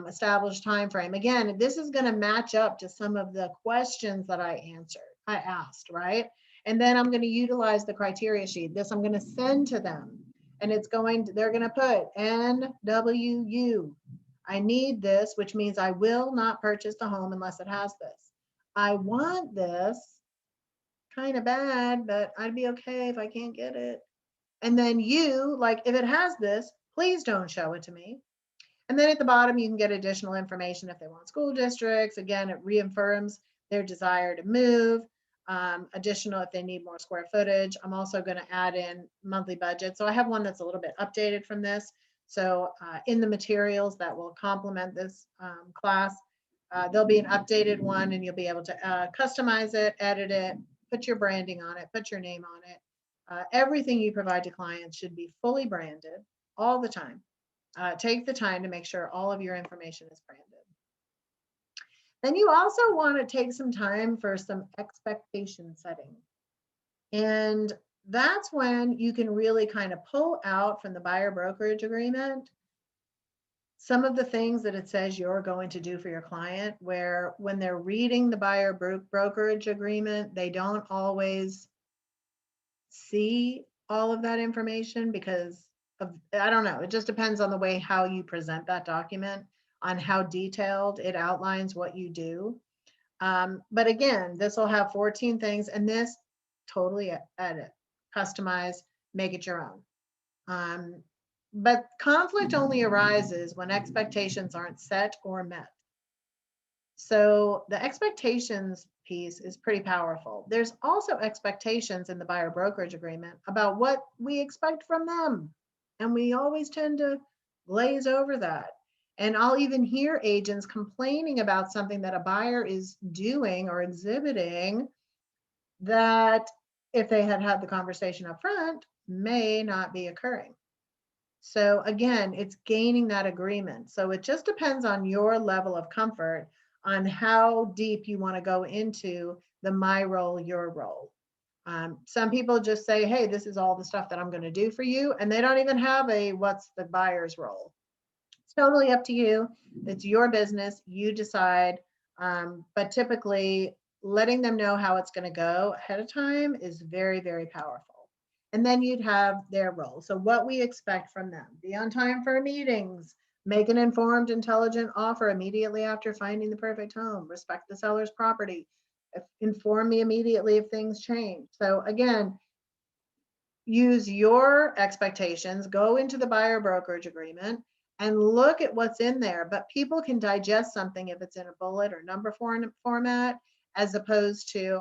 established time frame. Again, this is going to match up to some of the questions that I asked, right? And then I'm going to utilize the criteria sheet. This I'm going to send to them, and they're going to put NWU. I need this, which means I will not purchase the home unless it has this. I want this kind of bad, but I'd be okay if I can't get it. And then like, if it has this, please don't show it to me. And then at the bottom, you can get additional information if they want school districts. Again, it reaffirms their desire to move. Additional if they need more square footage. I'm also going to add in monthly budget. So I have one that's a little bit updated from this. So in the materials that will complement this class, there'll be an updated one, and you'll be able to customize it, edit it, put your branding on it, put your name on it. Everything you provide to clients should be fully branded all the time. Take the time to make sure all of your information is branded. Then you also want to take some time for some expectation setting. And that's when you can really kind of pull out from the buyer brokerage agreement some of the things that it says you're going to do for your client, where when they're reading the buyer brokerage agreement, they don't always see all of that information because I don't know, it just depends on the way how you present that document, on how detailed it outlines what you do. But again, this will have 14 things, and this totally edit, customize, make it your own. But conflict only arises when expectations aren't set or met. So the expectations piece is pretty powerful. There's also expectations in the buyer brokerage agreement about what we expect from them. And we always tend to glaze over that. And I'll even hear agents complaining about something that a buyer is doing or exhibiting that, if they had had the conversation up front, may not be occurring. So again, it's gaining that agreement. So it just depends on your level of comfort on how deep you want to go into the my role, your role. Some people just say, hey, this is all the stuff that I'm going to do for you. And they don't even have a what's the buyer's role. It's totally up to you. It's your business. You decide. But typically, letting them know how it's going to go ahead of time is very, very powerful. And then you'd have their role. So, what we expect from them: be on time for meetings, make an informed, intelligent offer immediately after finding the perfect home, respect the seller's property, inform me immediately if things change. So, again, use your expectations, go into the buyer brokerage agreement and look at what's in there. But people can digest something if it's in a bullet or number format, as opposed to,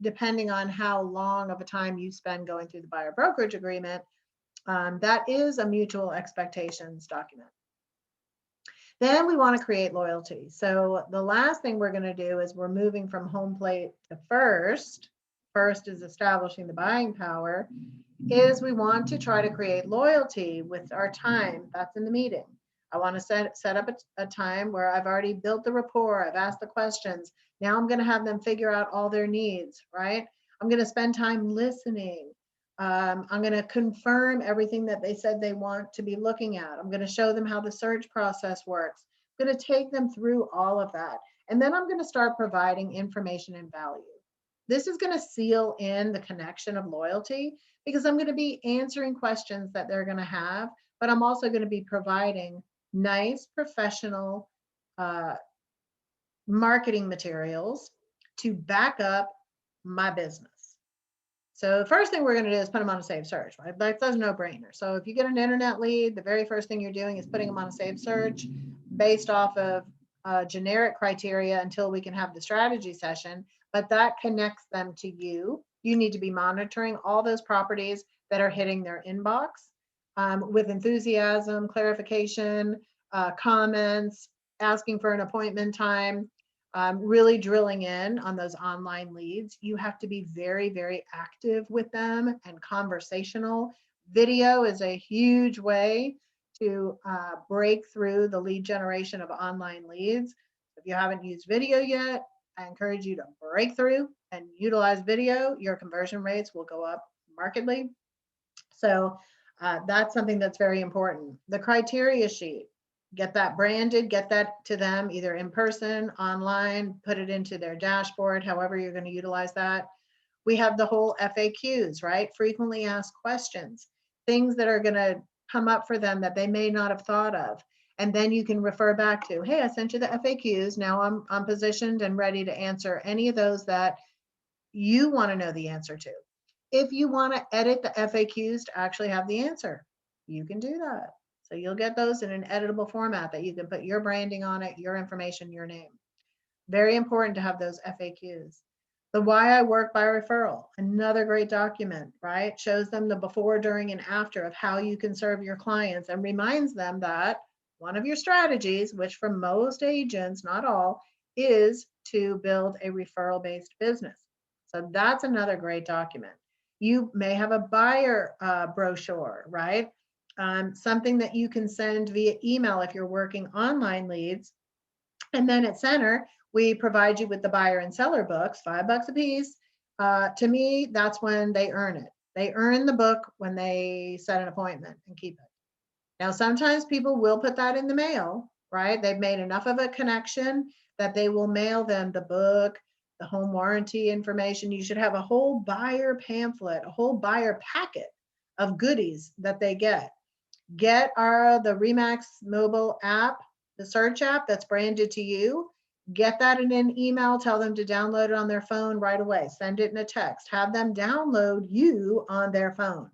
depending on how long of a time you spend going through the buyer brokerage agreement, that is a mutual expectations document. Then we want to create loyalty. So the last thing we're going to do is we're moving from home plate to first. First is establishing the buying power, is we want to try to create loyalty with our time that's in the meeting. I want to set up a time where I've already built the rapport, I've asked the questions. Now I'm going to have them figure out all their needs, right? I'm going to spend time listening. I'm going to confirm everything that they said they want to be looking at. I'm going to show them how the search process works. I'm going to take them through all of that. And then I'm going to start providing information and value. This is going to seal in the connection of loyalty, because I'm going to be answering questions that they're going to have, but I'm also going to be providing nice, professional marketing materials to back up my business. So the first thing we're going to do is put them on a saved search, right? That's a no-brainer. So if you get an internet lead, the very first thing you're doing is putting them on a saved search based off of generic criteria until we can have the strategy session, but that connects them to you. You need to be monitoring all those properties that are hitting their inbox with enthusiasm, clarification, comments, asking for an appointment time. Really drilling in on those online leads. You have to be very, very active with them and conversational. Video is a huge way to break through the lead generation of online leads. If you haven't used video yet, I encourage you to break through and utilize video. Your conversion rates will go up markedly. So that's something that's very important. The criteria sheet. Get that branded, get that to them either in person, online, put it into their dashboard, however you're going to utilize that. We have the whole FAQs, right? Frequently asked questions, things that are going to come up for them that they may not have thought of. And then you can refer back to, hey, I sent you the FAQs. Now I'm positioned and ready to answer any of those that you want to know the answer to. If you want to edit the FAQs to actually have the answer, you can do that. So you'll get those in an editable format that you can put your branding on it, your information, your name. Very important to have those FAQs. The Why I Work by Referral, another great document, right? Shows them the before, during, and after of how you can serve your clients and reminds them that one of your strategies, which for most agents, not all, is to build a referral-based business. So that's another great document. You may have a buyer brochure, right? Something that you can send via email if you're working online leads. And then at Center, we provide you with the buyer and seller books, $5 a piece. To me, that's when they earn it. They earn the book when they set an appointment and keep it. Now, sometimes people will put that in the mail, right? They've made enough of a connection that they will mail them the book, the home warranty information. You should have a whole buyer pamphlet, a whole buyer packet of goodies that they get. Get the Remax mobile app, the search app that's branded to you. Get that in an email. Tell them to download it on their phone right away. Send it in a text. Have them download you on their phone.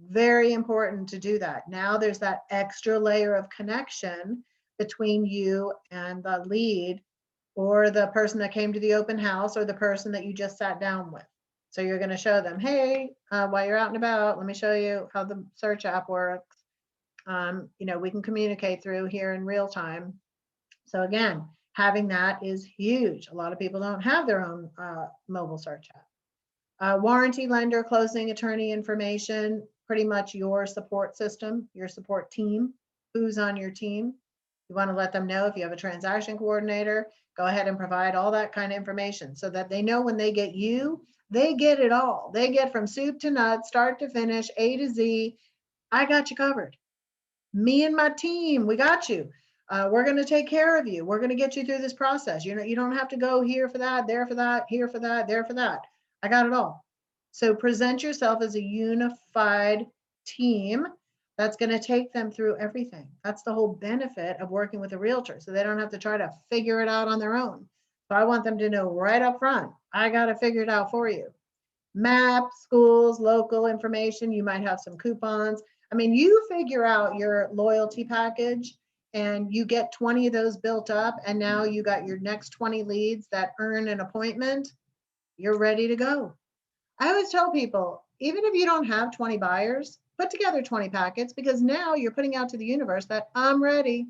Very important to do that. Now there's that extra layer of connection between you and the lead or the person that came to the open house or the person that you just sat down with. So you're going to show them, hey, while you're out and about, let me show you how the search app works. We can communicate through here in real time. So again, having that is huge. A lot of people don't have their own mobile search app. Warranty, lender, closing attorney information, pretty much your support system, your support team, who's on your team. You want to let them know if you have a transaction coordinator, go ahead and provide all that kind of information so that they know when they get you, they get it all. They get from soup to nuts, start to finish, A to Z. I got you covered. Me and my team, we got you. We're going to take care of you. We're going to get you through this process. You don't have to go here for that, there for that, here for that, there for that. I got it all. So present yourself as a unified team that's going to take them through everything. That's the whole benefit of working with a realtor. So they don't have to try to figure it out on their own. So I want them to know right up front, I got to figure it out for you. Maps, schools, local information. You might have some coupons. I mean, you figure out your loyalty package and you get 20 of those built up, and now you got your next 20 leads that earn an appointment. You're ready to go. I always tell people, even if you don't have 20 buyers, put together 20 packets, because now you're putting out to the universe that I'm ready.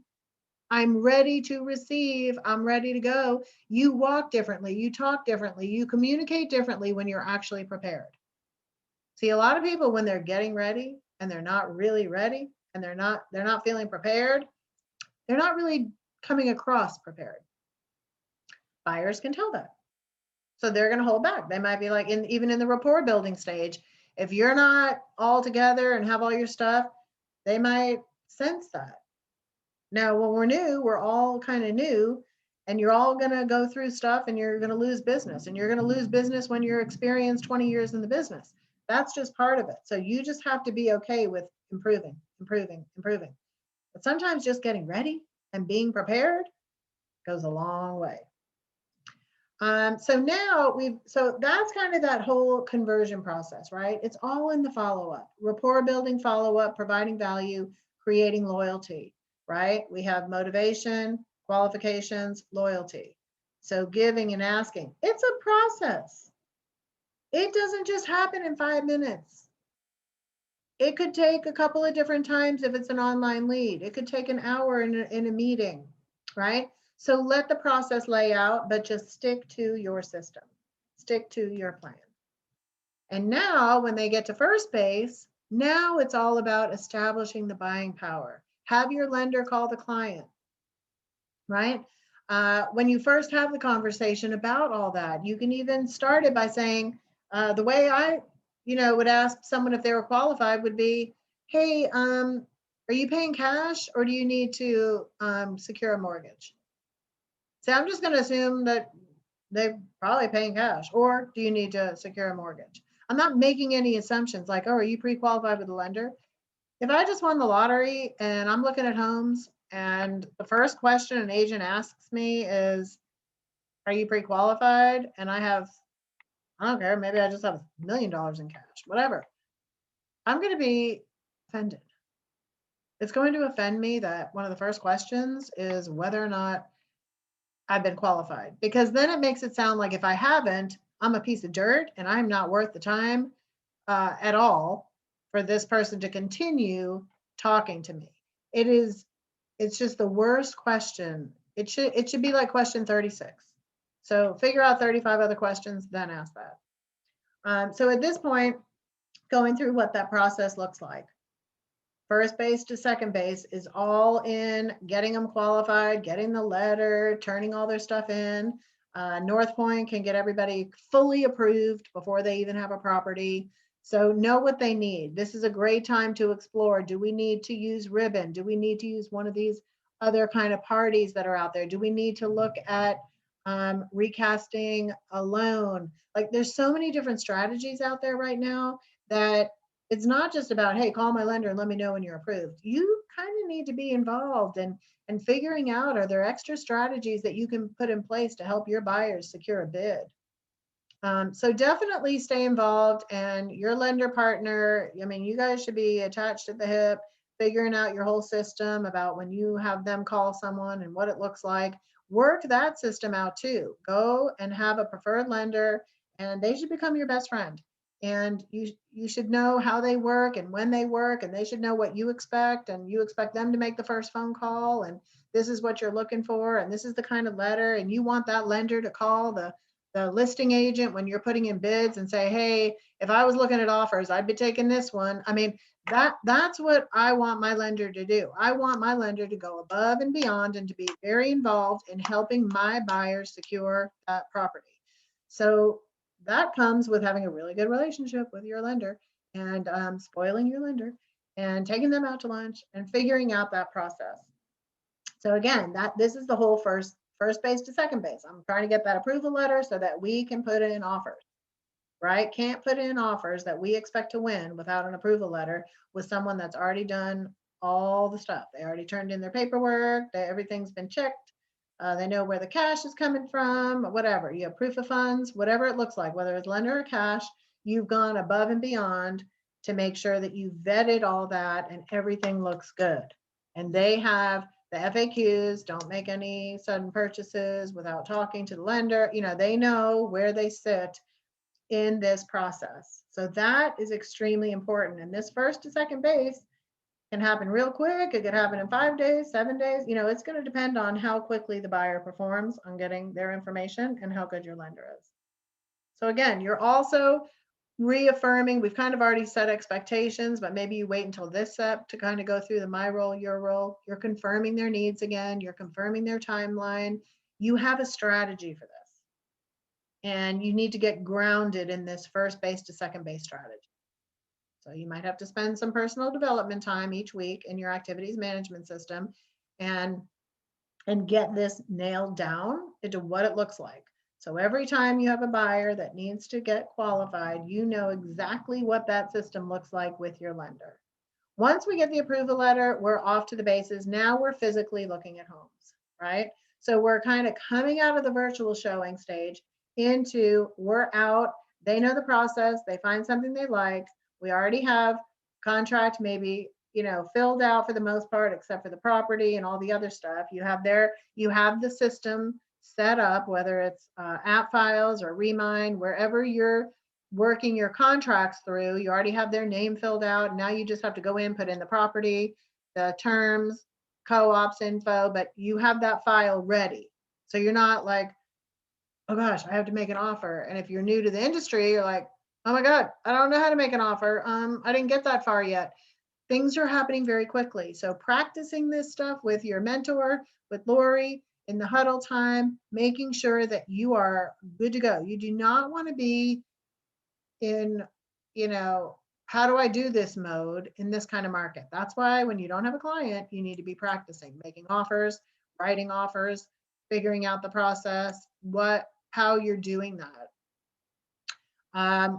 I'm ready to receive. I'm ready to go. You walk differently. You talk differently. You communicate differently when you're actually prepared. See, a lot of people, when they're getting ready and they're not really ready and they're not feeling prepared, they're not really coming across prepared. Buyers can tell that. So they're going to hold back. They might be like, even in the rapport building stage, if you're not all together and have all your stuff, they might sense that. Now, when we're new, we're all kind of new, and you're all going to go through stuff and you're going to lose business. And you're going to lose business when you're experienced 20 years in the business. That's just part of it. So you just have to be okay with improving. But sometimes just getting ready and being prepared goes a long way. So that's kind of that whole conversion process, right? It's all in the follow-up, rapport building, follow-up, providing value, creating loyalty, right? We have motivation, qualifications, loyalty. So giving and asking, it's a process. It doesn't just happen in 5 minutes. It could take a couple of different times if it's an online lead. It could take an hour in a meeting, right? So let the process lay out, but just stick to your system, stick to your plan. And now when they get to first base, now it's all about establishing the buying power. Have your lender call the client, right? When you first have the conversation about all that, you can even start it by saying, the way I, would ask someone if they were qualified would be, hey, are you paying cash or do you need to secure a mortgage? So I'm just going to assume that they're probably paying cash, or do you need to secure a mortgage? I'm not making any assumptions like, oh, are you pre-qualified with a lender? If I just won the lottery and I'm looking at homes and the first question an agent asks me is, are you pre-qualified? And I don't care, maybe I just have $1 million in cash, whatever. I'm going to be offended. It's going to offend me that one of the first questions is whether or not I've been qualified, because then it makes it sound like if I haven't, I'm a piece of dirt and I'm not worth the time at all for this person to continue talking to me. It's just the worst question. It should be like question 36. So figure out 35 other questions, then ask that. So at this point, going through what that process looks like. First base to second base is all in getting them qualified, getting the letter, turning all their stuff in. North Point can get everybody fully approved before they even have a property. So know what they need. This is a great time to explore. Do we need to use Ribbon? Do we need to use one of these other kind of parties that are out there? Do we need to look at recasting a loan? Like there's so many different strategies out there right now that It's not just about, hey, call my lender and let me know when you're approved. You kind of need to be involved and figuring out, are there extra strategies that you can put in place to help your buyers secure a bid? So definitely stay involved, and your lender partner, I mean, you guys should be attached at the hip, figuring out your whole system about when you have them call someone and what it looks like. Work that system out too. Go and have a preferred lender, and they should become your best friend. And you should know how they work and when they work, and they should know what you expect, and you expect them to make the first phone call, and this is what you're looking for, and this is the kind of letter, and you want that lender to call the listing agent when you're putting in bids and say, hey, if I was looking at offers, I'd be taking this one. I mean, that's what I want my lender to do. I want my lender to go above and beyond and to be very involved in helping my buyers secure that property. So that comes with having a really good relationship with your lender, and spoiling your lender and taking them out to lunch and figuring out that process. So again, this is the whole first base to second base. I'm trying to get that approval letter so that we can put in offers, right? Can't put in offers that we expect to win without an approval letter with someone that's already done all the stuff. They already turned in their paperwork, everything's been checked. They know where the cash is coming from, whatever. You have proof of funds, whatever it looks like, whether it's lender or cash, you've gone above and beyond to make sure that you vetted all that and everything looks good. And they have the FAQs, don't make any sudden purchases without talking to the lender. You know, they know where they sit in this process. So that is extremely important. And this first to second base can happen real quick. It could happen in 5 days, 7 days. You know, it's going to depend on how quickly the buyer performs on getting their information and how good your lender is. So again, you're also reaffirming, we've kind of already set expectations, but maybe you wait until this step to kind of go through the my role, your role. You're confirming their needs again. You're confirming their timeline. You have a strategy for this. And you need to get grounded in this first base to second base strategy. So you might have to spend some personal development time each week in your activities management system and get this nailed down into what it looks like. So every time you have a buyer that needs to get qualified, you know exactly what that system looks like with your lender. Once we get the approval letter, we're off to the bases. Now we're physically looking at homes, right? So we're kind of coming out of the virtual showing stage into we're out. They know the process. They find something they like. We already have contract maybe, you know, filled out for the most part, except for the property and all the other stuff. You have the system set up, whether it's app files or Remind, wherever you're working your contracts through, you already have their name filled out. Now you just have to go in, put in the property, the terms, co-ops info, but you have that file ready. So you're not like, oh gosh, I have to make an offer. And if you're new to the industry, you're like, oh my God, I don't know how to make an offer. I didn't get that far yet. Things are happening very quickly. So practicing this stuff with your mentor, with Lori in the huddle time, making sure that you are good to go. You do not want to be in, you know, how do I do this mode in this kind of market. That's why when you don't have a client, you need to be practicing, making offers, writing offers, figuring out the process, how you're doing that.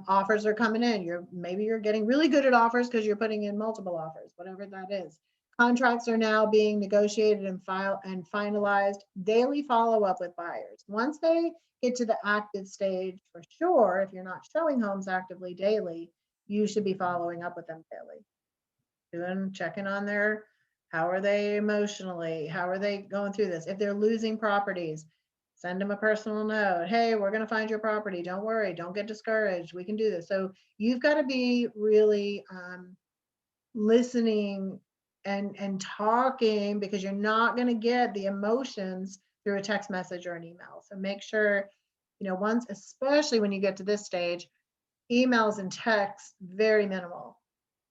Offers are coming in. Maybe you're getting really good at offers because you're putting in multiple offers, whatever that is. Contracts are now being negotiated and finalized. Daily follow-up with buyers. Once they get to the active stage, for sure, if you're not showing homes actively daily, you should be following up with them daily. Checking on how are they emotionally? How are they going through this? If they're losing properties, send them a personal note. Hey, we're going to find your property. Don't worry. Don't get discouraged. We can do this. So you've got to be really listening and talking, because you're not going to get the emotions through a text message or an email. So make sure, especially when you get to this stage, emails and texts, very minimal,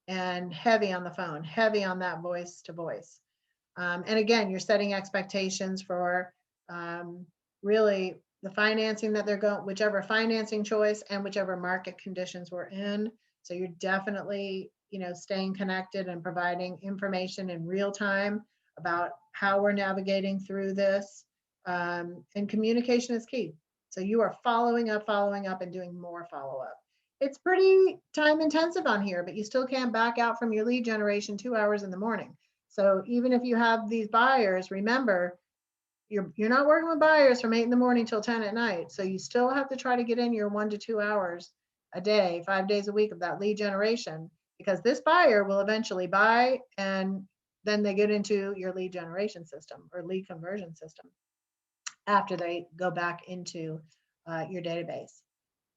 and heavy on the phone, heavy on that voice to voice. And again, you're setting expectations for really the financing that they're going, whichever financing choice and whichever market conditions we're in. So you're definitely, staying connected and providing information in real time about how we're navigating through this. And communication is key. So you are following up and doing more follow-up. It's pretty time intensive on here, but you still can't back out from your lead generation 2 hours in the morning. So even if you have these buyers, remember, you're not working with buyers from 8 in the morning till 10 at night. So you still have to try to get in your 1 to 2 hours a day, 5 days a week of that lead generation, because this buyer will eventually buy and then they get into your lead generation system or lead conversion system after they go back into your database.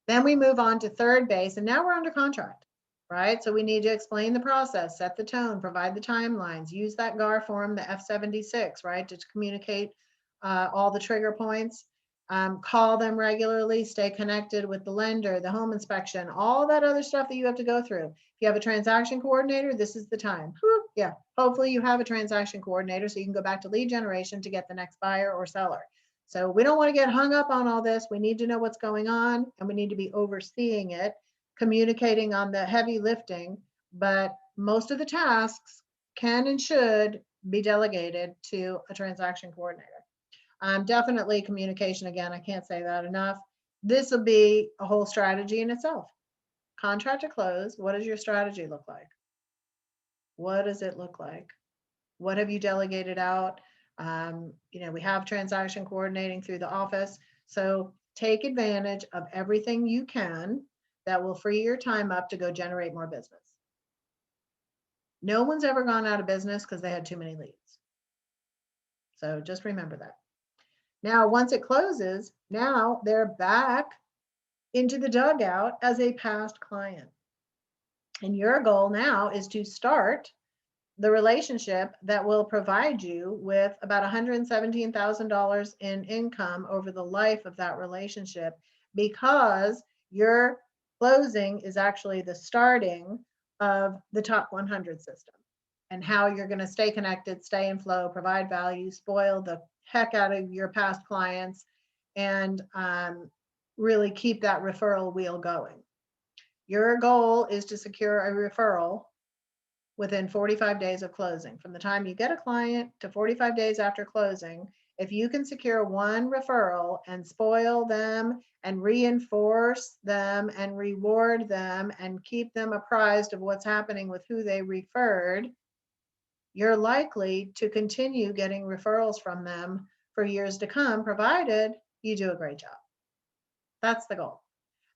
Then we move on to third base, and now we're under contract, right? So we need to explain the process, set the tone, provide the timelines, use that GAR form, the F76, right, to communicate all the trigger points, call them regularly, stay connected with the lender, the home inspection, all that other stuff that you have to go through. If you have a transaction coordinator, this is the time. Whew, yeah, hopefully you have a transaction coordinator so you can go back to lead generation to get the next buyer or seller. So we don't want to get hung up on all this. We need to know what's going on and we need to be overseeing it, communicating on the heavy lifting, but most of the tasks can and should be delegated to a transaction coordinator. Definitely communication, again, I can't say that enough. This will be a whole strategy in itself. Contract to close, what does your strategy look like? What does it look like? What have you delegated out? We have transaction coordinating through the office. So take advantage of everything you can that will free your time up to go generate more business. No one's ever gone out of business because they had too many leads. So just remember that. Now, once it closes, now they're back into the dugout as a past client. And your goal now is to start the relationship that will provide you with about $117,000 in income over the life of that relationship, because your closing is actually the starting of the top 100 system and how you're going to stay connected, stay in flow, provide value, spoil the heck out of your past clients, and really keep that referral wheel going. Your goal is to secure a referral within 45 days of closing. From the time you get a client to 45 days after closing, if you can secure one referral and spoil them and reinforce them and reward them and keep them apprised of what's happening with who they referred, you're likely to continue getting referrals from them for years to come, provided you do a great job. That's the goal.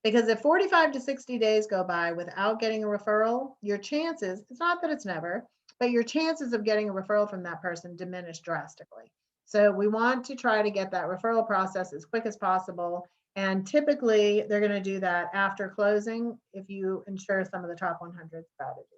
Because if 45 to 60 days go by without getting a referral, your chances, it's not that it's never, but your chances of getting a referral from that person diminish drastically. So we want to try to get that referral process as quick as possible. And typically they're going to do that after closing if you ensure some of the top 100 strategies.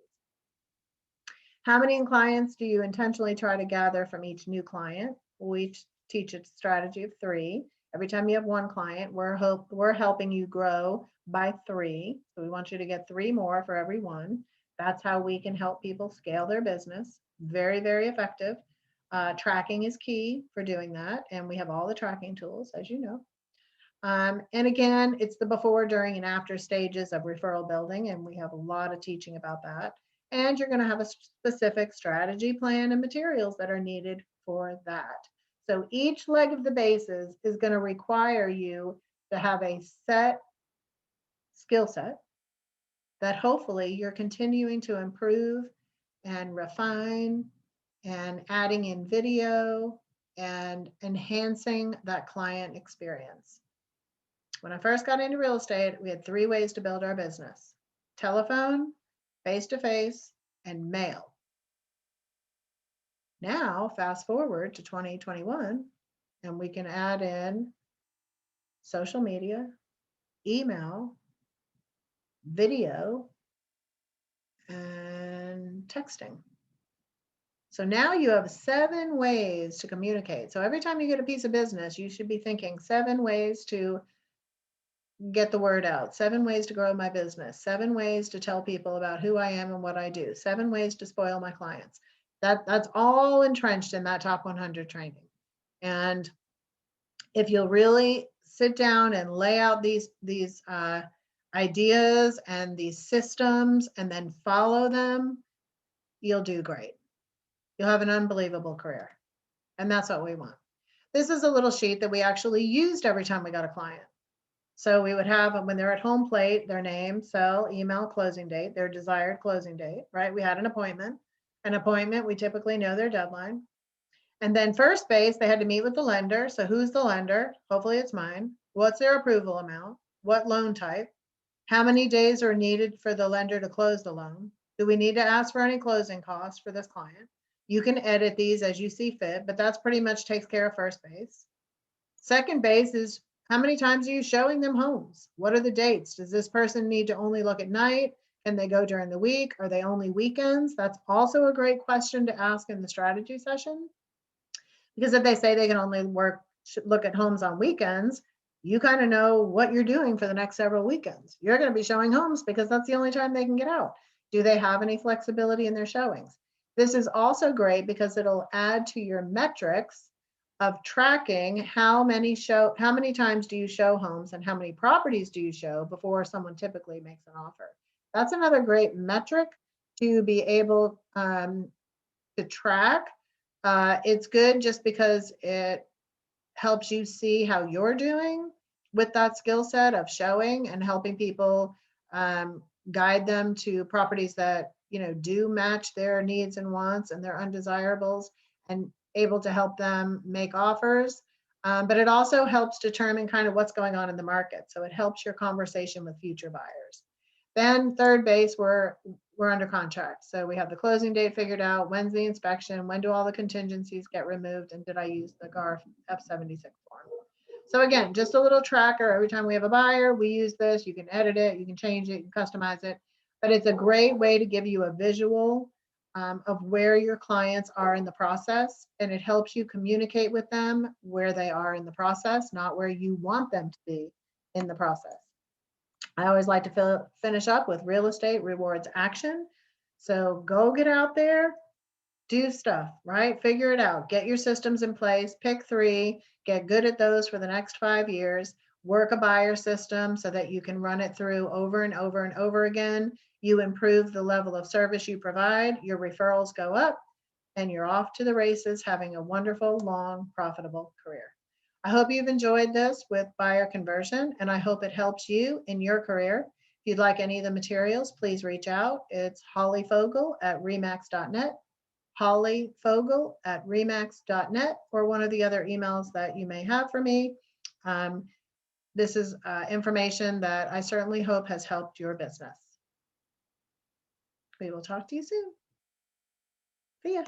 How many clients do you intentionally try to gather from each new client? We teach a strategy of 3. Every time you have one client, we're helping you grow by 3. So we want you to get 3 more for every one. That's how we can help people scale their business. Very, very effective. Tracking is key for doing that. And we have all the tracking tools, as you know. And again, it's the before, during, and after stages of referral building. And we have a lot of teaching about that. And you're going to have a specific strategy plan and materials that are needed for that. So each leg of the bases is going to require you to have a set skill set that hopefully you're continuing to improve and refine and adding in video and enhancing that client experience. When I first got into real estate, we had 3 ways to build our business: telephone, face-to-face, and mail. Now, fast forward to 2021, and we can add in social media, email, video, and texting. So now you have 7 ways to communicate. So every time you get a piece of business, you should be thinking 7 ways to get the word out, 7 ways to grow my business, 7 ways to tell people about who I am and what I do, 7 ways to spoil my clients. That's all entrenched in that top 100 training. And if you'll really sit down and lay out these ideas and these systems and then follow them, you'll do great. You'll have an unbelievable career. And that's what we want. This is a little sheet that we actually used every time we got a client. So we would have when they're at home plate, their name, cell, email, closing date, their desired closing date, right? We had an appointment. An appointment, we typically know their deadline. And then first base, they had to meet with the lender. So who's the lender? Hopefully it's mine. What's their approval amount? What loan type? How many days are needed for the lender to close the loan? Do we need to ask for any closing costs for this client? You can edit these as you see fit, but that's pretty much takes care of first base. Second base is how many times are you showing them homes? What are the dates? Does this person need to only look at night? Can they go during the week? Are they only weekends? That's also a great question to ask in the strategy session. Because if they say they can only look at homes on weekends, you kind of know what you're doing for the next several weekends. You're going to be showing homes because that's the only time they can get out. Do they have any flexibility in their showings? This is also great because it'll add to your metrics of tracking how many times do you show homes and how many properties do you show before someone typically makes an offer. That's another great metric to be able to track. It's good just because it helps you see how you're doing with that skill set of showing and helping people, guide them to properties that do match their needs and wants and their undesirables, and able to help them make offers. But it also helps determine kind of what's going on in the market. So it helps your conversation with future buyers. Then third base, we're under contract. So we have the closing date figured out. When's the inspection? When do all the contingencies get removed? And did I use the GAR F76 form? So again, just a little tracker. Every time we have a buyer, we use this. You can edit it, you can change it, you can customize it. But it's a great way to give you a visual of where your clients are in the process. And it helps you communicate with them where they are in the process, not where you want them to be in the process. I always like to finish up with real estate rewards action. So go get out there, do stuff, right? Figure it out. Get your systems in place, pick 3, get good at those for the next 5 years, work a buyer system so that you can run it through over and over and over again. You improve the level of service you provide, your referrals go up, and you're off to the races having a wonderful, long, profitable career. I hope you've enjoyed this with buyer conversion, and I hope it helps you in your career. If you'd like any of the materials, please reach out. It's Holly Fogel at remax.net, Holly Fogel at remax.net, or one of the other emails that you may have for me. This is information that I certainly hope has helped your business. We will talk to you soon. See ya.